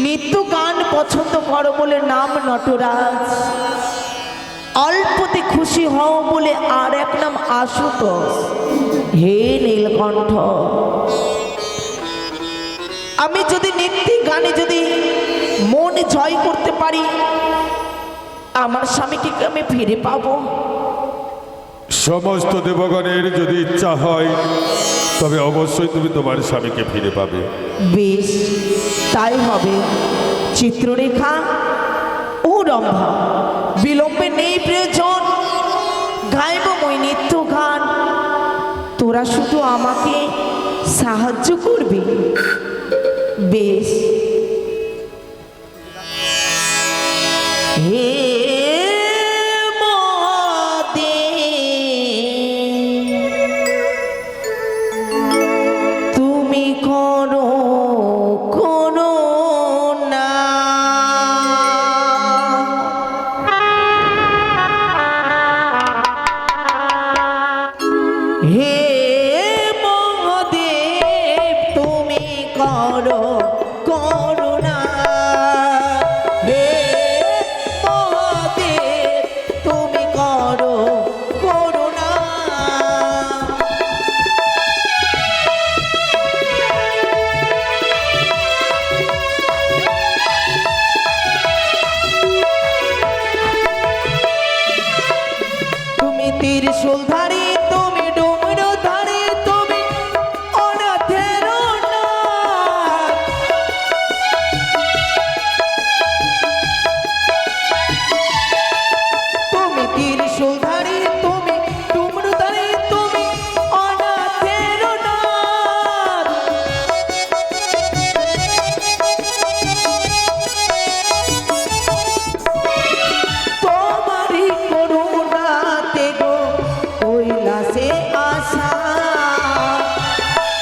নিত্য গান পছন্দ করো বলে নাম নটরাজ, অল্পতে খুশি হও বলে আর এক নাম আশুতোষ। হে নীলকণ্ঠ, আমি যদি নিত্য গানে যদি মন জয় করতে পারি, আমার স্বামীকে কি আমি ফিরে পাবো? সমস্ত দেবগণের যদি ইচ্ছা হয়, তবে অবশ্যই তুমি তোমার স্বামীকে ফিরে পাবে। বেশ, তাই হবে। চিত্ররেখা ও রম্ভা, বিলম্বে নেই প্রয়োজন, গাইব মই নিত্য গান। তোরা শুধু আমাকে সাহায্য করবি। বেশ। হে তুমি করো করো না, হে মহাদেব তুমি করো করুণা, হে মহাদেব তুমি করো করুণা। তুমি ত্রিশূলধারী, তুমি ডমরুধারী, তুমি অনাথের নাথ। তুমি ত্রিশূলধারী, তুমি ডমরুধারী, তুমি অনাথের নাথ। তোমারই করুণাতে গো কৈলাসে আসা,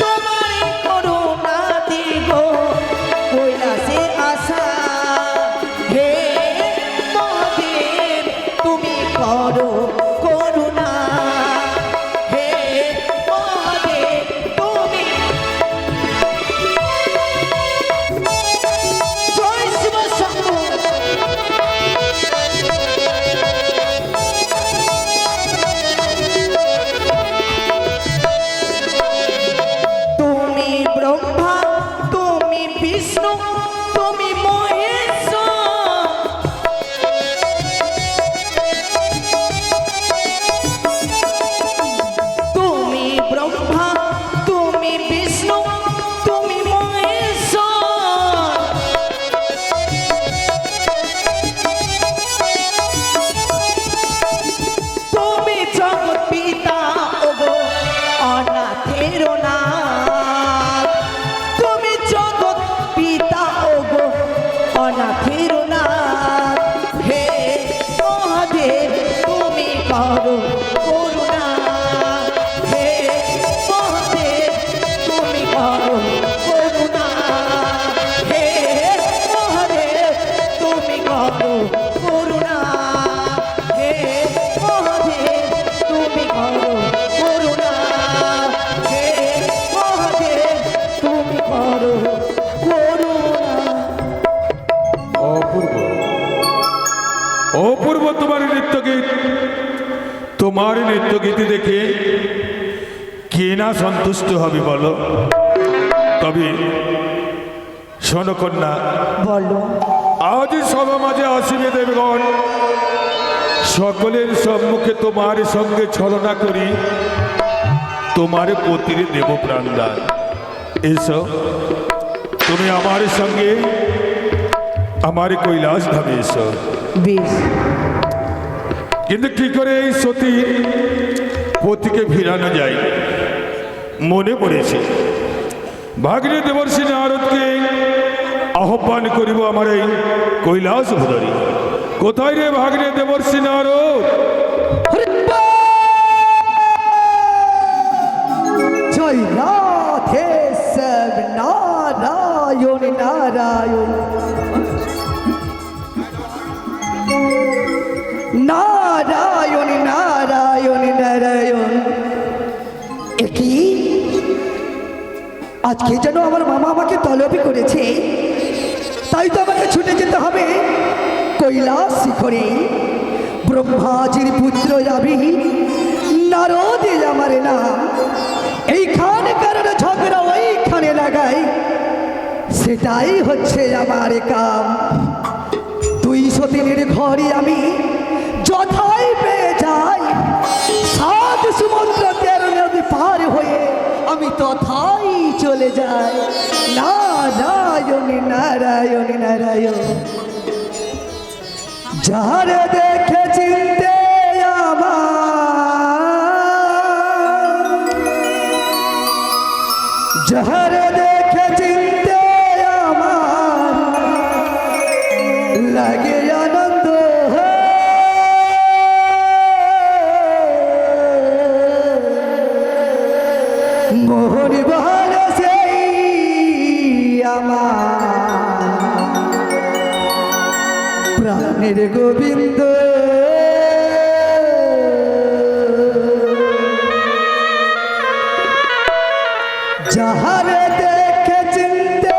তোমারই করুণাতে গো কৈলাসে আসা। হে মহাদেব তুমি করো করুণা, হে মহাদেব তুমি। জয় শিব শম্ভু। তুমি ব্রহ্মা, তুমি বিষ্ণু, তুমি মহেশ্বর। তুমি ব্রহ্মা, তুমি বিষ্ণু, তুমি মহেশ্বর। তুমি জগৎ পিতা ওগো অনাথের নাথ। তুমি জগৎ পিতা ওগো অনাথের নাথ। হে মহাদেব তুমি করো করুণা, হে মহাদেব তুমি করো করুণা, হে মহাদেব তুমি করো করুণা, হে মহাদেব তুমি করো করুণা, হে মহাদেব তুমি করো করুণা। অপূর্ব, অপূর্ব তোমার নৃত্য গীত। তোমার নৃত্য গীত দেখে কে না সন্তুষ্ট হবে বলো? তবে শোনো কন্যা, বলো। আজ সভা মাঝে আসিবে দেবগণ, সকলের সম্মুখে তোমার সঙ্গে ছলনা করি তোমার পতির দেব প্রাণদান। এসো, তুমি আমার সঙ্গে আমার কৈলাস ধামে এসো। বেশ। কিন্তু কি করে এই সতীর পতিকে ফিরানো যায় মনে পড়েছে। ভাগ্নে দেবর্ষী নারদকে আহ্বান করিব আমার এই কৈলাস ভুদরি। কোথায় রে ভাগ্নে দেবর্ষী নারদ? জয় রাধেশ্বর নারায়ণ নারায়ণ নারায়ণ নারায়ণ নারায়ণ। একই আজকে যেন আমার মামা আমাকে তলবি করেছে, তাই তো আমাকে ছুটে যেতে হবে কৈলাস শিখরে। ব্রহ্মাজির পুত্র আমি, নারদ আমার নাম। এইখানে কারণ ঝগড়া ওইখানে লাগাই, সেটাই হচ্ছে আমার কাম। দুই সতীনের ঘরে আমি যথাই পেয়ে যাই, 7 সমুদ্র 13 নদী পার হয়ে আমি তথাই চলে যাই। নারায়ণ নারায়ণ নারায়ণ। যার দেখে চিনতে আমার, যার দেখে চিনতে আমার লাগে আনন্দ। মোহন বহল সেই আমার প্রাণের গোবিন্দ। যাহার দেখে চিনতে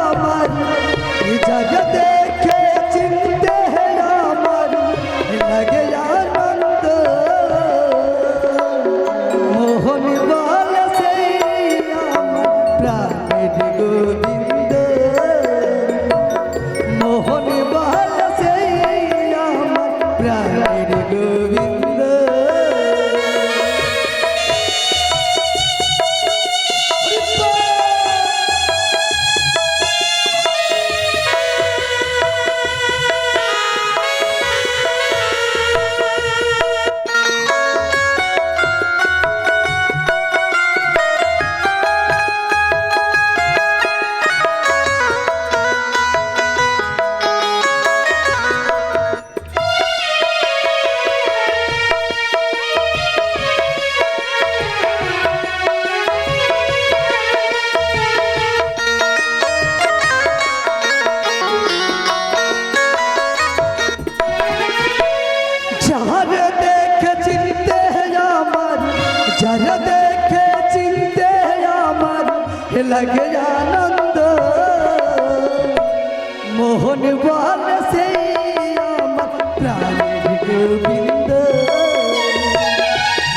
আমার, যার দেখে চিনতে আমার লাগে আনন্দ। মোহন বল সেই আমার প্রাণের গোবিন্দ। মোহন বল সেই আমার প্রাণের গোবিন্দ। যার দেখে চিনতে আমার, যার দেখে চিনতে আমার লাগে আনন্দ। মোহন বল সেই আমার প্রাণের গোবিন্দ।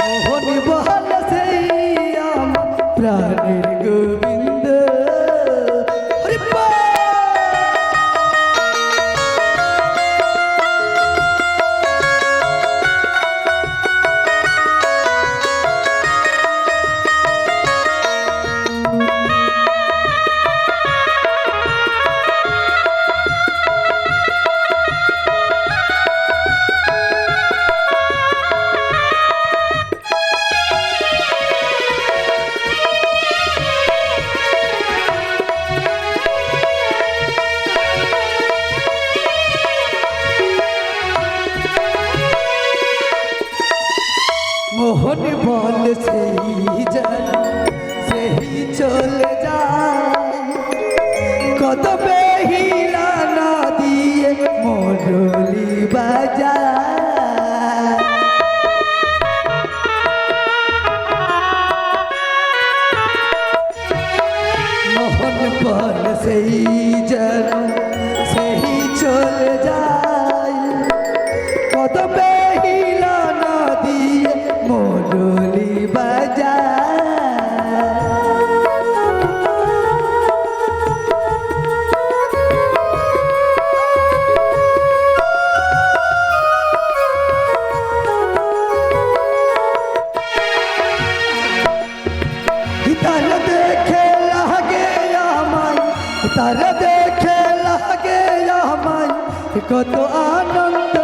মোহন বল সেই আমার প্রাণের গোবিন্দ। হরি বল। মোহন বল সেই জন সেই চলে যায়, কত বেহিলা না দিয়ে মুরলি বাজায়। মোহন বল সেই জন সেই চলে যায়, কত বেহিলা না দিয়ে মুরলি বাজায়। কত আনন্দ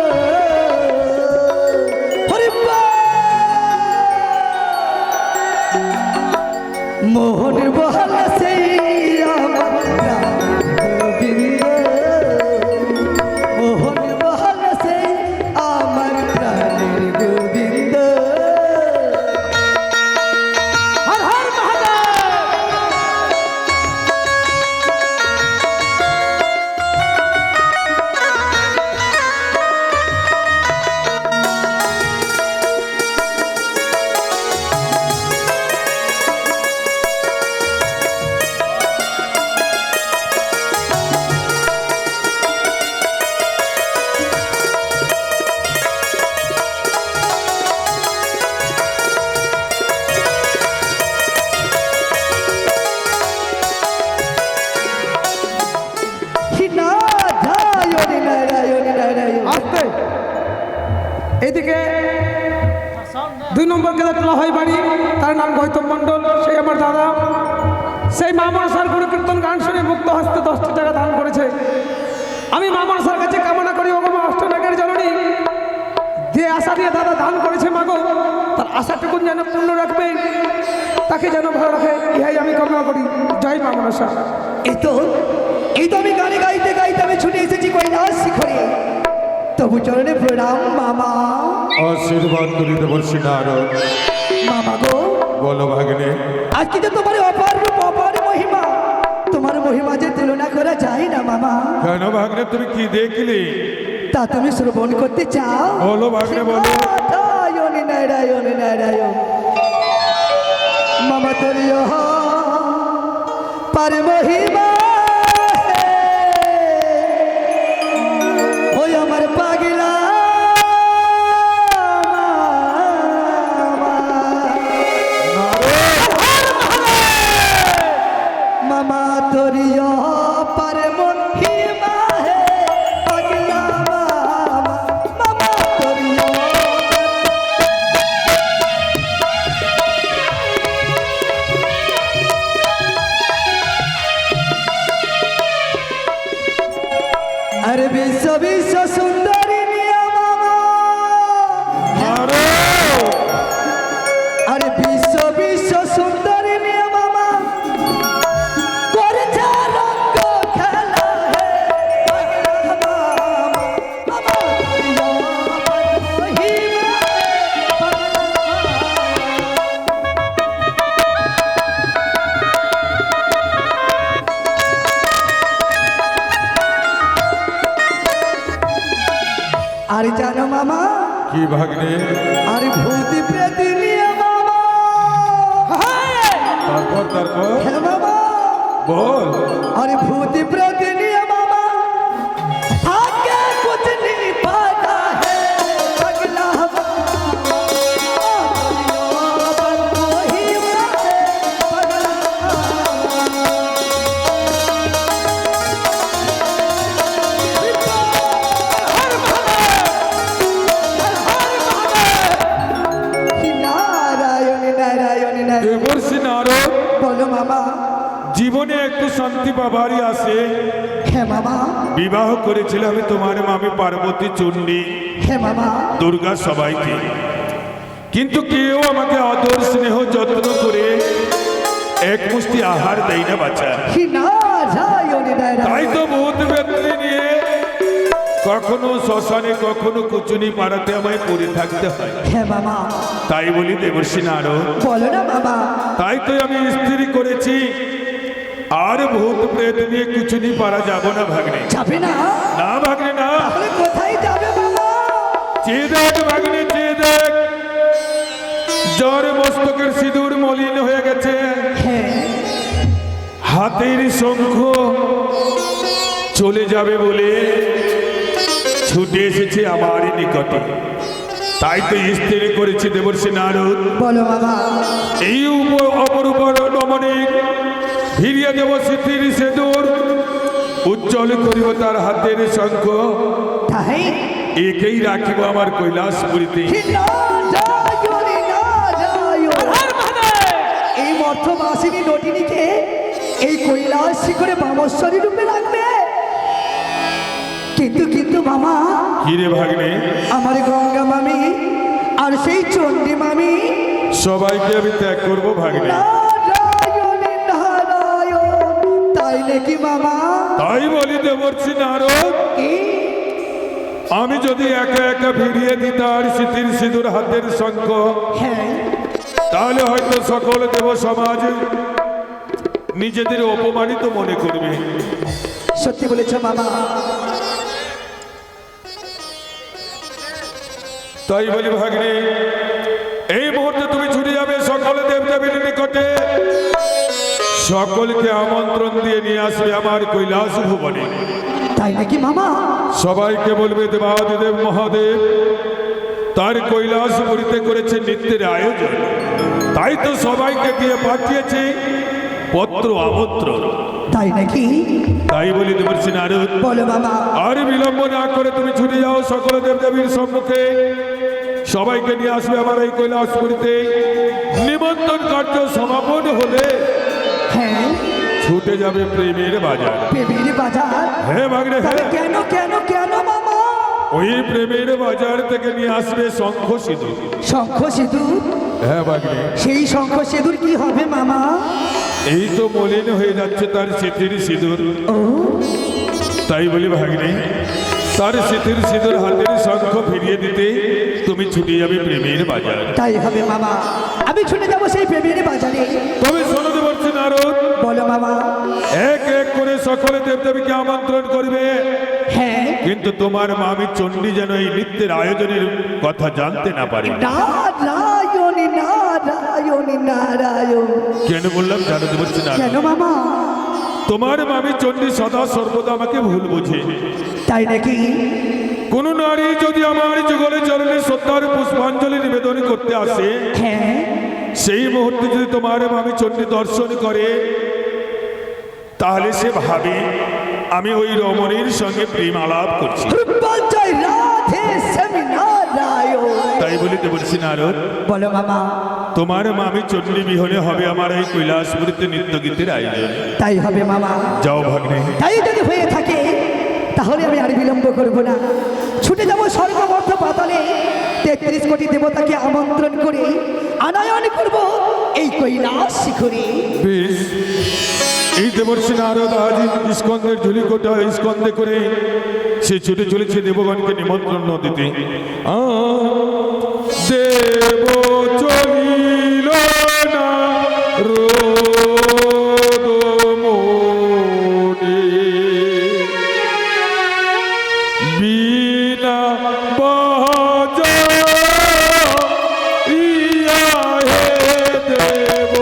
হরি মোহনের বহাল সেই আমার গোবিন্দ মোহনের বহাল সেই আমার প্রাণের গোবিন্দ হর হর মহাদেব। আসতে এইদিকে 2 নম্বর গেলে তোলা হয় বাড়ি, তার নাম গৌতম মণ্ডল, সেই আমার দাদা। সেই মা মনসার গুরু কীর্তন গান শুনে মুক্ত হস্তে 10টি টাকা দান করেছে। আমি মা মনসার কাছে কামনা করি, ও মা অষ্টনাগের জননী, যে আশা দিয়ে দাদা দান করেছে মাগো, তার আশাটুকুন যেন পূর্ণ রাখবে, তাকে যেন ভালো রাখে, ইহাই আমি কামনা করি। জয় মা মনসা। এই তো আমি গানে গাইতে গাইতে আমি ছুটে এসেছি কৈলাস শিখরে, তবু চরণে প্রণাম মামা। আশীর্বাদ করি দেবর্ষী নারদ। মামা গো, বলো ভাগ্নে। আজকে তো তোমার অপার রূপ অপার মহিমা, তোমার মহিমা যে তুলনা করা যায় না মামা। কেন ভাগ্নে, তুমি কি দেখলে? তা তুমি শ্রবণ করতে চাও? বলো ভাগ্নে, বলো। নারায়ণ নারায়ণ নারায়ণ মামা তোরিয় পার মহিমা ওই আমার পাগলা মামা তোরিয় পার মহিমা হে পাগলা মামা তোরিয় अरे विश्व विश्व सुंदरी मिया मामा, अरे विश्व विश्व सुंदरी मिया मामा, करछा रंग खेला है पगला मामा, मामा तुरिया महिमा है अरे जानो मामा, কি ভাগ্নে? अरे भूति प्रेती लिया मामा, তারপর है मामा, বল। अरे भूति प्रेती लिया मामा, आगे कुछ नहीं पाता है पगला मामा, पर महिमा है पगला नारायण नारायण नारायण দেবর্ষী নারদ, बोलो मामा। জীবনে একটু শান্তি পাবারই আসে। है मामा, বিবাহ করেছিলাম আমি তোমার মামি পার্বতী, চণ্ডী, है मामा, দুর্গা সবাইকে, কিন্তু কেউ আমাকে আদর স্নেহ যত্ন করে এক মুষ্টি আহার দেয় না বাচ্চা। नारायण তাই नारायण তো ভূত ব্যক্তি নিয়ে কখনো শ্মশানে কখনো কুচুনি পাড়াতে আমায় পড়ে থাকতে হয়। है मामा, তাই বলি দেবর্ষী নারদ, बोलो ना मामा। তাই তো আমি স্ত্রী করেছি, আর ভূত প্রেত নিয়ে কুচুনি পাড়া যাব না ভাগ্নে। যাবে না? না ভাগ্নে না, তাহলে কোথায় যাবে মামা? চেয়ে দেখ ভাগ্নে, চেয়ে দেখ, জ্বর মস্তকের সিঁদুর মলিন হয়ে গেছে, হ্যাঁ, হাতের শঙ্খ চলে যাবে বলে ছুটে এসেছে আমার নিকটে। তাই তো স্থির করেছি দেবর্ষী নারদ, বলো মামা। এই অপরূপ রমণীর ফিরিয়ে দেব স্মৃতির সেদুর, উজ্জ্বল করিব তার হাতের শঙ্খ, তাই একেই রাখিব আমার কৈলাসপুরীতে। এই মর্থবাসিনী নটিনীকে এই কৈলাস শিখরে বামস্বরী রূপে রাখবে, কিন্তু কিন্তু মামা কি রে ভাগ্নে? আমার গঙ্গা মামি আর সেই চণ্ডী মামি সবাইকে আমি ত্যাগ করবো ভাগ্নে। নারায়ণ নারায়ণ, তাই নাকি মামা? তাই বলি দেবর্ষি নারদ, কি? আমি যদি একা একা ফিরিয়ে দিতাম স্মৃতির সিঁদুর হাতের শঙ্খ, হ্যাঁ তাহলে হয়তো সকল দেব সমাজ নিজেদের অপমানিত মনে করবে। সত্যি বলেছ মামা। তাই বলি ভাগ্নে, এই মুহূর্তে তুমি ছুটে যাবে সকল দেবদেবীর নিকটে, সকলকে আমন্ত্রণ দিয়ে নিয়ে আসবে আমার কৈলাস ভুবনে। তাই নাকি মামা? সবাইকে বলবে দেবাদিদেব মহাদেব তার কৈলাস পুরীতে করেছে নৃত্যের আয়োজন, তাই তো সবাইকে গিয়ে পাঠিয়েছে পত্র আমন্ত্রণ। তাই নাকি? তাই বলি দেবর্ষি নারদ, বলো মামা। আর বিলম্ব না করে তুমি ছুটে যাও সকল দেবদেবীর সম্মুখে, সবাইকে নিয়ে আসবে আমার এই কৈলাসপুরীতে। নিমন্ত্রণ কার্য সমাপন হলে হ্যাঁ, ছুটে যাবে প্রেমের বাজার। প্রেমের বাজার? হ্যাঁ ভাগ্নে, তাহলে হ্যাঁ। কেন কেন কেন মামা? ওই প্রেমের বাজার থেকে নিয়ে আসবে শঙ্খ সিঁদুর। শঙ্খ সিঁদুর? হ্যাঁ ভাগ্নে, সেই শঙ্খ সিঁদুর কি হবে মামা? এই তো মলিন হয়ে যাচ্ছে তার স্মৃতির সিঁদুর। ও তাই বলি ভাগ্নে, তার স্মৃতির সিঁদুর হাতের শঙ্খ ফিরিয়ে দিতে তুমি ছুটে যাবে প্রেমের বাজার। তাই হবে মামা, আমি ছুটে যাবো সেই প্রেমের বাজারে। তবে শোনো দেবর্ষি নারদ, বলো মামা। এক এক করে সকলে দেবদেবীকে আমন্ত্রণ করবে, হ্যাঁ, কিন্তু তোমার মামি চণ্ডী যেন এই নৃত্যের আয়োজনের কথা জানতে না পারে। নারায়ণ নারায়ণ নারায়ণ। কেন বললাম জানো দেবর্ষি নারদ? কেন মামা? তোমার মামি চণ্ডী সদা সর্বদা আমাকে ভুল বোঝে। তাই নাকি? কোন নারী যদি আমার যুগলে চরণে শ্রদ্ধার পুষ্পাঞ্জলি নিবেদন করতে আসে, হ্যাঁ, সেই মুহূর্তে যদি তোমার মামি চণ্ডী দর্শন করে, তাহলে সে ভাবে আমি ওই রমণীর সঙ্গে প্রেম আলাপ করছি। জয় রাধে শ্যাম নারায়ণ। তাই বলি দেবর্ষি নারদ, বলো মামা। তোমার মামি চণ্ডী বিহনে হবে আমার এই কৈলাসপুরীতে নৃত্য গীতের আয়োজন। তাই হবে মামা। যাও ভাগ্নে। তাই যদি হয়ে থাকে তাহলে আমি আর বিলম্ব করব না, ছুটে যাব স্বর্গ মর্ত পাতালে, 33 কোটি দেবতাকে আমন্ত্রণ করে আনায়ন করব এই কৈলাস শিখরে। বেশ, এই দেবর্ষি নারদ আজ স্কন্দের ঝুলিকোটা স্কন্দে করে সে ছুটে চলেছে দেবগণকে নিমন্ত্রণ দিতে। দেব চলিল না রোদ মোরে, বিনা বাজাইয়া হে দেব।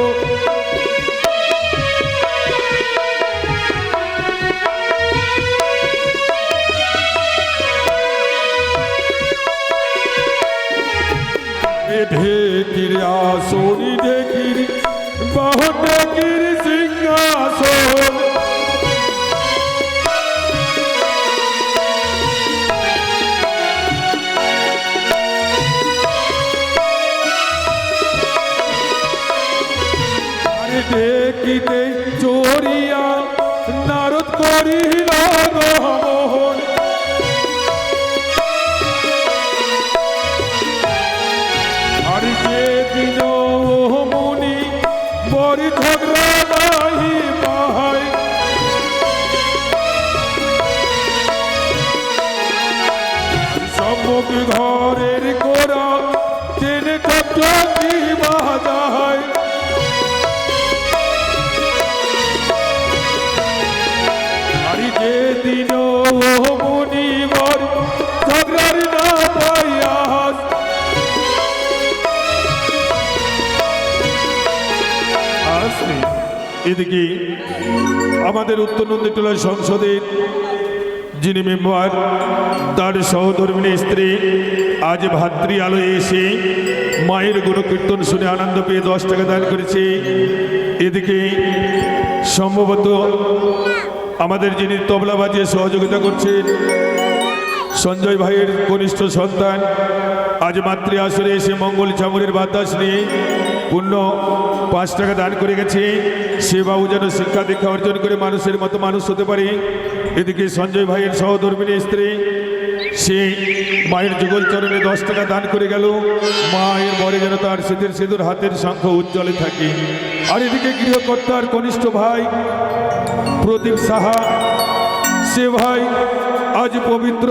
ঢেকির আসনি ঢেকির বাহ ঢেকির সিংহাসন, ঢেকিতে চড়িয়া নারদ করিল গমন, আর যে দিন মুনি বড়ি ঝগড়া নাহি পাহাই, সম্মুখ ঘরের গোড়া টেনে চকি বাজায়, আর যে দিন মুনি বড়ি ঝগড়ার না পাইয়া, এদিকে আমাদের উত্তর নন্দীটোলা সংসদের যিনি মেম্বার তার সহধর্মিনী স্ত্রী আজ ভাতৃ আলোয় এসে মায়ের গুণকীর্তন শুনে আনন্দ পেয়ে 10 টাকা দান করেছে। এদিকে সম্ভবত আমাদের যিনি তবলা বাজিয়ে সহযোগিতা করছেন সঞ্জয় ভাইয়ের কনিষ্ঠ সন্তান আজ মাতৃ আসরে এসে মঙ্গল চামড়ের বাতাস নিয়ে পূর্ণ 5 টাকা দান করে গেছে। সে বাবু যেন শিক্ষা দীক্ষা অর্জন করে মানুষের মতো মানুষ হতে পারে। এদিকে সঞ্জয় ভাইয়ের সহধর্মিনী স্ত্রী সে মায়ের যুগল চরণে 10 টাকা দান করে গেল। মায়ের বরে যেন তার সিঁদুর সিঁদুর হাতের শঙ্খ উজ্জ্বলে থাকে। আর এদিকে গৃহকর্তার কনিষ্ঠ ভাই প্রদীপ সাহা, সে ভাই আজ পবিত্র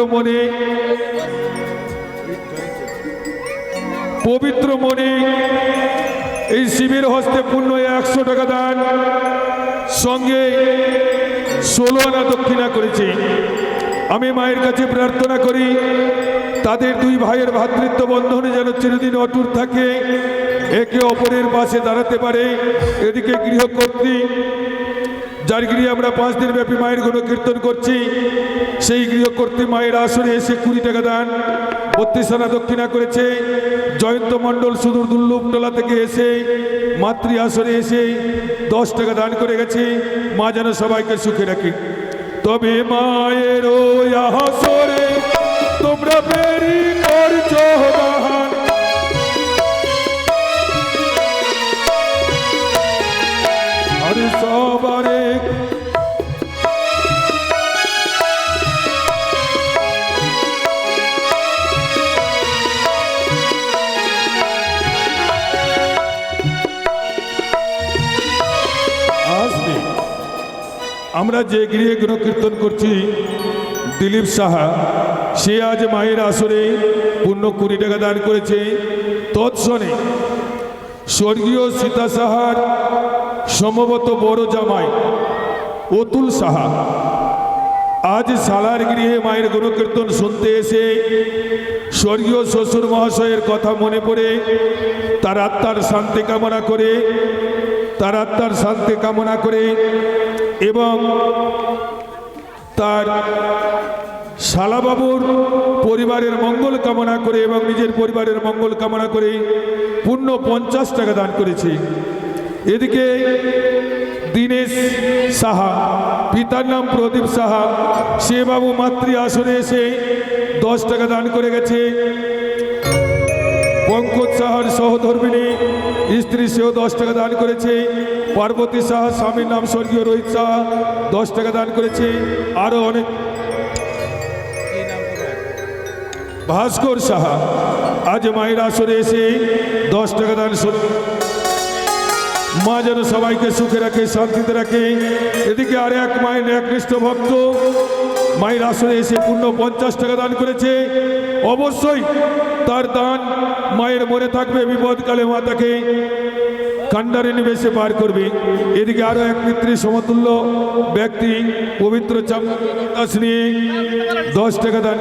মনে এই শিবের হস্তে পূর্ণ 100 টাকা দান সঙ্গে 16 আনা দক্ষিণা করেছে। আমি মায়ের কাছে প্রার্থনা করি তাদের দুই ভাইয়ের ভ্রাতৃত্ব বন্ধনে যেন চিরদিন অটুট থাকে, একে অপরের পাশে দাঁড়াতে পারে। এদিকে গৃহকর্ত্রী, যার গৃহে আমরা 5 দিন ব্যাপী মায়ের গুণ কীর্তন করছি, সেই গৃহকর্ত্রী মায়ের আসনে এসে 20 টাকা দান 32 আনা দক্ষিণা করেছে। জয়ন্ত মণ্ডল সুদূর দুর্লভটোলা থেকে এসে মাতৃ আসনে এসে 10 টাকা দান করে গেছে। মা যেন সবাইকে সুখে রাখি। তবে মায়ের ওই আসরে তোমরা বেরি করছো বাহান, আর সবারে আমরা যে গৃহে গুণ কীর্তন করছি দিলীপ সাহা, সে আজ মায়ের আসরে পূর্ণ 20 টাকা দান করেছে। তৎসনে স্বর্গীয় সীতা সাহার সম্ভবত বড় জামাই অতুল সাহা আজ সালার গৃহে মায়ের গুণ কীর্তন শুনতে এসে স্বর্গীয় শ্বশুর মহাশয়ের কথা মনে পড়ে তার আত্মার শান্তি কামনা করে এবং তার শালাবাবুর পরিবারের মঙ্গল কামনা করে এবং নিজের পরিবারের মঙ্গল কামনা করে পূর্ণ 50 টাকা দান করেছে। এদিকে দীনেশ সাহা, পিতার নাম প্রদীপ সাহা, সে বাবু মাতৃ আসনে এসে 10 টাকা দান করে গেছে। পঙ্কজ সাহার সহধর্মিনী স্ত্রী, সেও 10 টাকা দান করেছে। পার্বতী সাহা, স্বামীর নাম স্বর্গীয় রোহিত সাহা, 10 টাকা দান করেছে। আরো অনেক, ভাস্কর সাহা আজ মায়ের আসরে এসে 10 টাকা দান। মা যেন সবাইকে সুখে রাখে, শান্তিতে রাখে। এদিকে আর এক মায়ের একনিষ্ঠ ভক্ত মায়ের আসরে এসে পূর্ণ 50 টাকা দান করেছে। অবশ্যই তার দান মায়ের মনে থাকবে, বিপদকালে মা তাকে কান্ডারে নিবেশে পার করবে। এদিকে আরো এক পিতৃ সমতুল্য ব্যক্তি পবিত্র চামড়াস নিয়ে 10 টাকা দান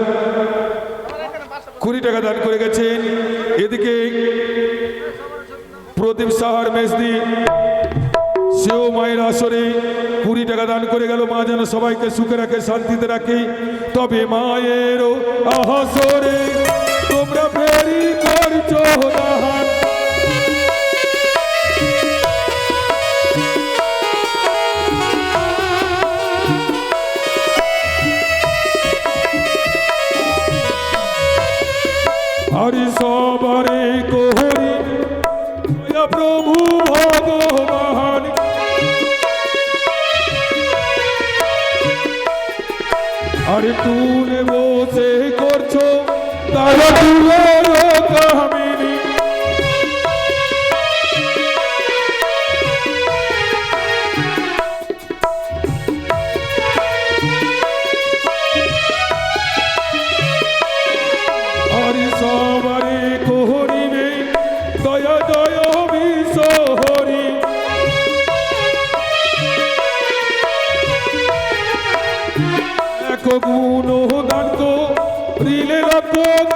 20 টাকা দান করে গেছেন। এদিকে প্রদীপ সাহার মেজদি, সেও মায়ের আসরে 20 টাকা দান করে গেল। মা যেন সবাইকে সুখে রাখে, শান্তিতে রাখে। তবে মায়ের আসরে তোমরা ফেরি করছো দান, হরি সবারে কোহরি প্রভু ভগবান। আরে তুলে বসে করছো তারা তুলের কামিনী, হরি সবারে কোহরিবে দয়া দয় বিশ্বহরি। এক গুণ দান করিলে রক্ষক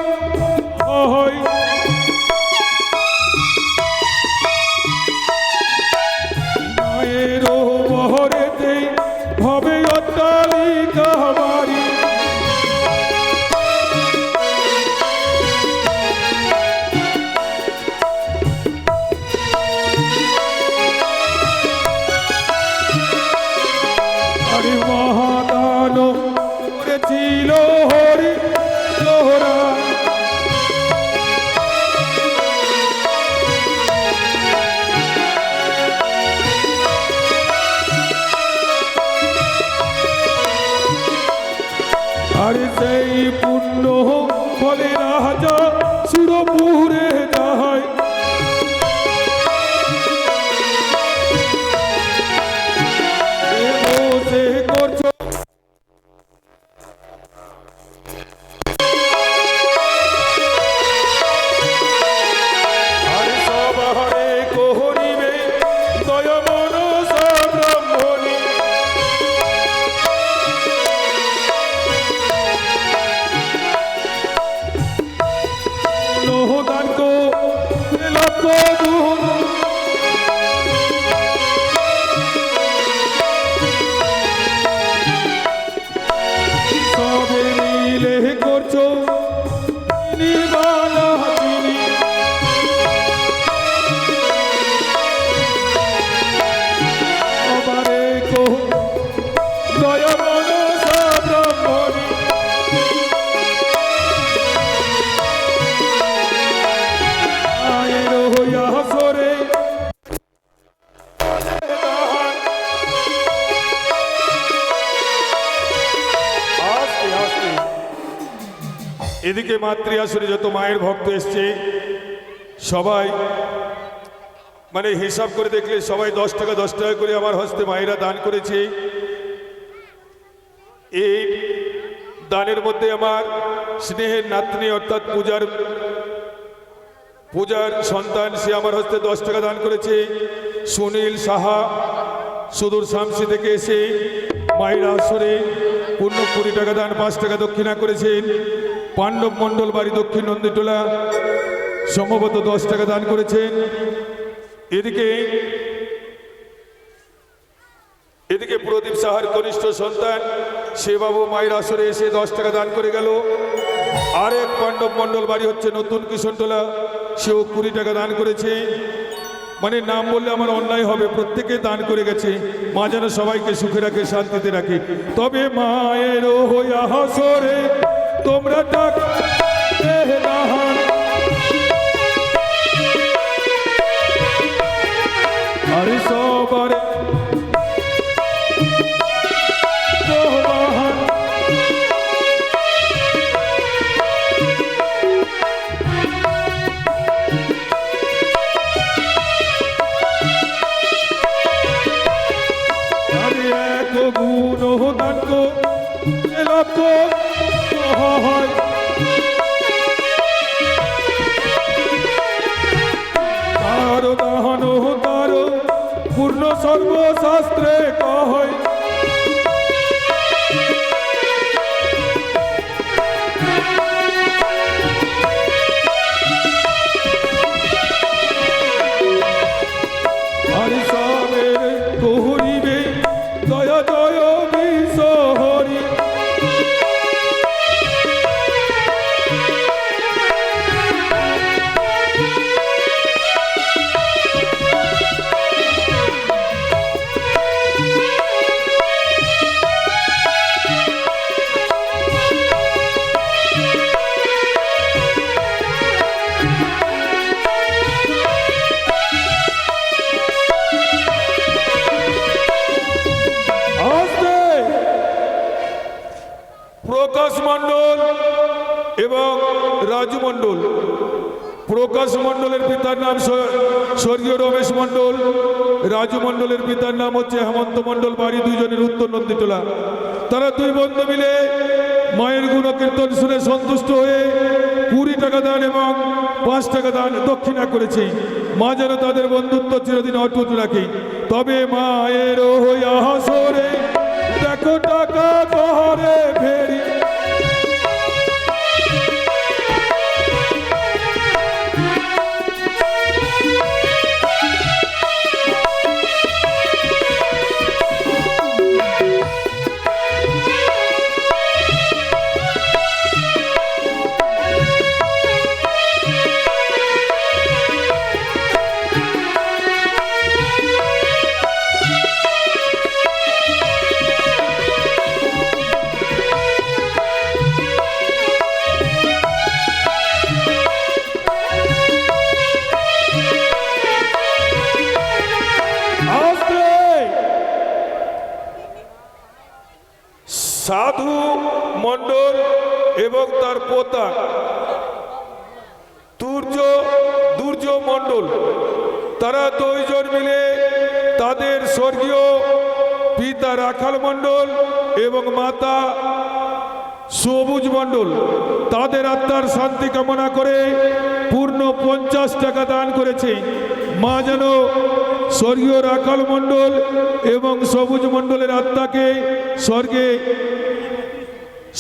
হয়, মায়ের বহরেতে হবে অট্টালিকা বাড়ি। হরি মহাদান করেছিল হরি লোহরা, বলে রাজা সুরপুরে যায় বসে করছো আর সবারে কোহরিবে দয়া মনস ব্রহ্মণী লোহদান কো লক্ষ গুণ সবে মিলে করছো নিবালা চিনি সবারে কো দয়া মনস ব্রহ্মণী আয়ের হইয়া সরে আস্তে আস্তে এদিকে মাতৃ আসরে যত মায়ের ভক্ত এসছে সবাই মানে হিসাব করে দেখলে সবাই 10 টাকা করে আমার হস্তে মায়েরা দান করেছে। এই দানের মধ্যে আমার স্নেহের নাতনি অর্থাৎ পূজার সন্তান সে আমার হস্তে 10 টাকা দান করেছে। সুনীল সাহা সুদূর শামসি থেকে এসে মায়ের আসরে পূর্ণ 20 টাকা দান 5 টাকা দক্ষিণা করেছেন। পাণ্ডব মণ্ডল বাড়ি দক্ষিণ নন্দীটোলা সম্ভবত 10 টাকা দান করেছেন। এদিকে প্রদীপ সাহার কনিষ্ঠ সন্তান সে বাবু মায়ের আসরে এসে 10 টাকা দান করে গেল। আরেক পাণ্ডব মণ্ডল বাড়ি হচ্ছে নতুন কিশনটোলা, সেও 20 টাকা দান করেছে। মানে নাম বললে আমার অন্যায় হবে, প্রত্যেকে দান করে গেছে। মা যেন সবাইকে সুখে রাখে, শান্তিতে রাখে। তবে মায়ের হইয়া হাসরে তোমরা টাকা দান আরে সবারে তোমার আরে এক গুণ দান কো লক্ষ হয় তার দান তার পূর্ণ সর্বশাস্ত্রে কয় হরি সবের কহুরিবে দয়া জয় বিশ্বহরি প্রকাশ মণ্ডল এবং রাজু মণ্ডল। প্রকাশ মণ্ডলের পিতার নাম স্বর্গীয় রমেশ মণ্ডল, রাজু মণ্ডলের পিতার নাম হচ্ছে হেমন্ত মণ্ডল, বাড়ি দুইজনের উত্তর নন্দীটোলা। তারা দুই বন্ধু মিলে মায়ের গুণকীর্তন শুনে সন্তুষ্ট হয়ে 20 টাকা দান এবং 5 টাকা দান দক্ষিণা করেছে। মা যেন তাদের বন্ধুত্ব চিরদিন অটুট রাখে। তবে মায়ের হইয়া হাসরে দেখো টাকা ঘরে ফেরি সাধু মণ্ডল এবং তার পোতা মণ্ডল, তারা দুইজন মিলে তাদের স্বর্গীয় পিতা রাখাল মণ্ডল এবং মাতা সবুজ মণ্ডল তাদের আত্মার শান্তি কামনা করে পূর্ণ 50 টাকা দান করেছে। মা যেন স্বর্গীয় রাখাল মণ্ডল এবং সবুজ মণ্ডলের আত্মাকে স্বর্গে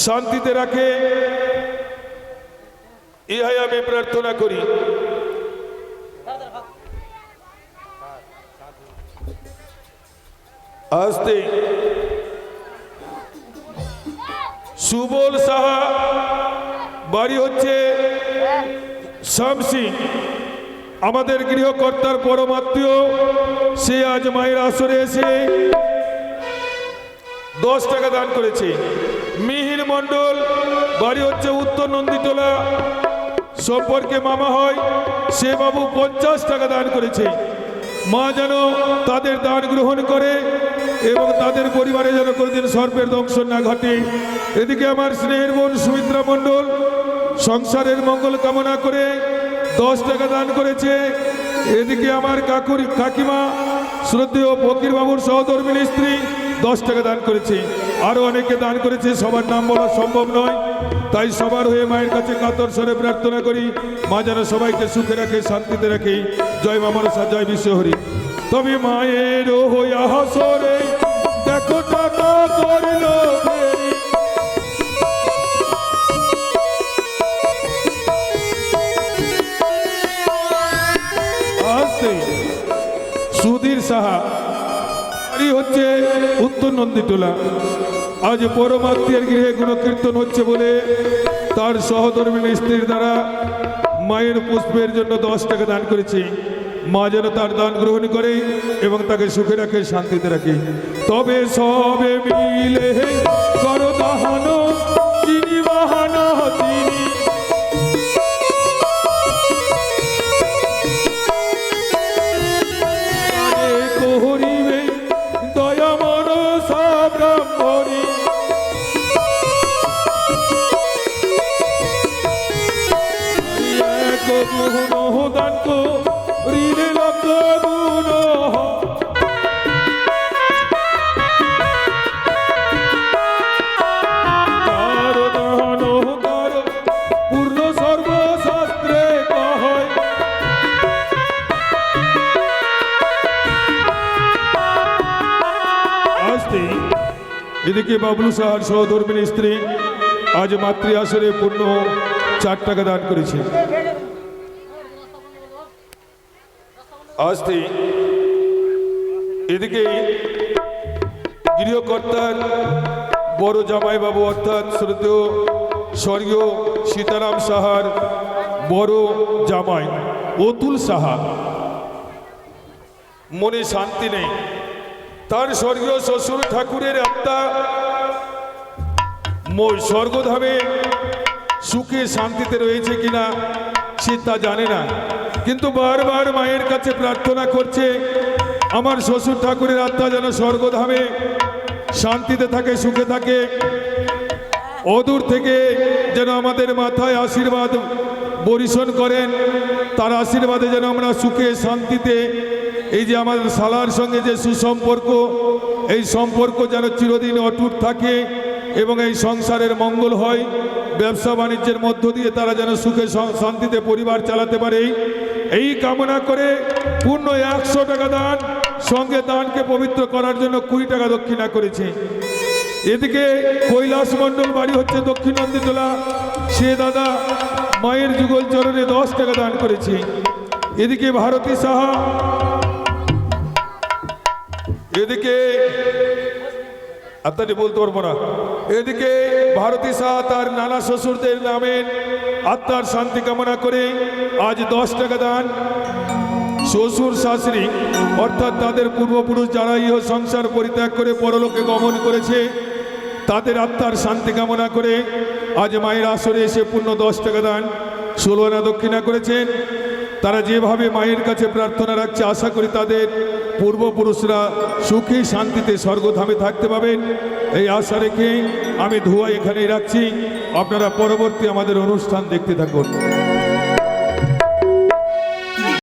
শান্তিতে রাখে, ইহাই আমি প্রার্থনা করি। আস্তে সুবল সাহা, বাড়ি হচ্ছে শামসি, আমাদের গৃহকর্তার পরমাত্মীয়। সে আজ মায়ের আসরে এসে 10 টাকা দান করেছে। মিহির মণ্ডল, বাড়ি হচ্ছে উত্তর নন্দীটোলা, সম্পর্কে মামা হয়, সে বাবু 50 টাকা দান করেছে। মা যেন তাদের দান গ্রহণ করে এবং তাদের পরিবারে যেন কোনোদিন সর্পের দংশন না ঘটে। এদিকে আমার স্নেহের বোন সুমিত্রা মণ্ডল সংসারের মঙ্গল কামনা করে 10 টাকা দান করেছে। এদিকে আমার কাকিমা শ্রদ্ধেয় ফকির বাবুর সহধর্মিনী স্ত্রী 10 টাকা দান করেছে। আরও অনেকে দান করেছে, সবার নাম বলা সম্ভব নয়, তাই সবার হয়ে মায়ের কাছে কাতর স্বরে প্রার্থনা করি মা যেন সবাইকে সুখে রাখে, শান্তিতে রাখে। জয় মা মনসা, জয় বিশ্বহরি। তবে মায়ের হইয়া হাসরে দেখো টাকা করিল ফেরি। সুধীর সাহা, বাড়ি হচ্ছে উত্তর নন্দীটোলা। আজ পরমাত্মীয়ের গৃহে গুণকীর্তন হচ্ছে বলে তার সহধর্মিনী স্ত্রীর দ্বারা মায়ের পুষ্পের জন্য 10 টাকা দান করেছে। মা যেন তার দান গ্রহণ করে এবং তাকে সুখে রাখে, শান্তিতে রাখে। তবে সবে মিলে করো দাহান চিনি বাহানা চিনি, করিবে দয়া মনসা ব্রাহ্মণী। দান করিলে লক্ষ গুণ, তার দান তার পূর্ণ সর্বশাস্ত্রে কয়। এদিকে বাবলু সাহার সহধর্মিনী স্ত্রী আজ মাতৃ আসরে পূর্ণ 4 টাকা দান করেছে। আসতে এদিকে গৃহকর্তার বড় জামাই বাবু অর্থাৎ শ্রদ্ধেয় স্বর্গীয় সীতারাম সাহার বড় জামাই অতুল সাহা, মনে শান্তি নেই। তার স্বর্গীয় শ্বশুর ঠাকুরের আত্মা স্বর্গধামে সুখে শান্তিতে রয়েছে কিনা সে তা জানে না, কিন্তু বারবার মায়ের কাছে প্রার্থনা করছে আমার শ্বশুর ঠাকুরের আত্মা যেন স্বর্গধামে শান্তিতে থাকে, সুখে থাকে। অদূর থেকে যেন আমাদের মাথায় আশীর্বাদ বরিশন করেন, তার আশীর্বাদে যেন আমরা সুখে শান্তিতে, এই যে আমাদের শালার সঙ্গে যে সুসম্পর্ক, এই সম্পর্ক যেন চিরদিন অটুট থাকে এবং এই সংসারের মঙ্গল হয়। ব্যবসা বাণিজ্যের মধ্য দিয়ে তারা যেন সুখে শান্তিতে পরিবার চালাতে পারে, এই কামনা করে পূর্ণ 100 টাকা দান, সঙ্গে দানকে পবিত্র করার জন্য 20 টাকা দক্ষিণা করেছে। এদিকে কৈলাস মণ্ডল, বাড়ি হচ্ছে দক্ষিণ নন্দীটোলা, সে দাদা মায়ের যুগল চরণে 10 টাকা দান করেছে। এদিকে ভারতী সাহা, এদিকে আত্মাটি বলতে পারবো না, এদিকে ভারতী সাহা তার নানা শ্বশুরদের নামে আত্মার শান্তি কামনা করে আজ 10 টাকা দান। শ্বশুর শাশুড়ি অর্থাৎ তাদের পূর্বপুরুষ যারা ইহ সংসার পরিত্যাগ করে পরলোকে গমন করেছে, তাদের আত্মার শান্তি কামনা করে আজ মায়ের আসরে এসে পূর্ণ 10 টাকা দান 16 আনা দক্ষিণা করেছেন। তারা যেভাবে মায়ের কাছে প্রার্থনা রাখছে, আশা করি তাদের পূর্বপুরুষরা সুখী শান্তিতে স্বর্গধামে থাকতে পাবেন, এই আশা রেখে আমি ধোঁয়া এখানেই রাখছি। আপনারা পরবর্তী আমাদের অনুষ্ঠান দেখতে থাকুন।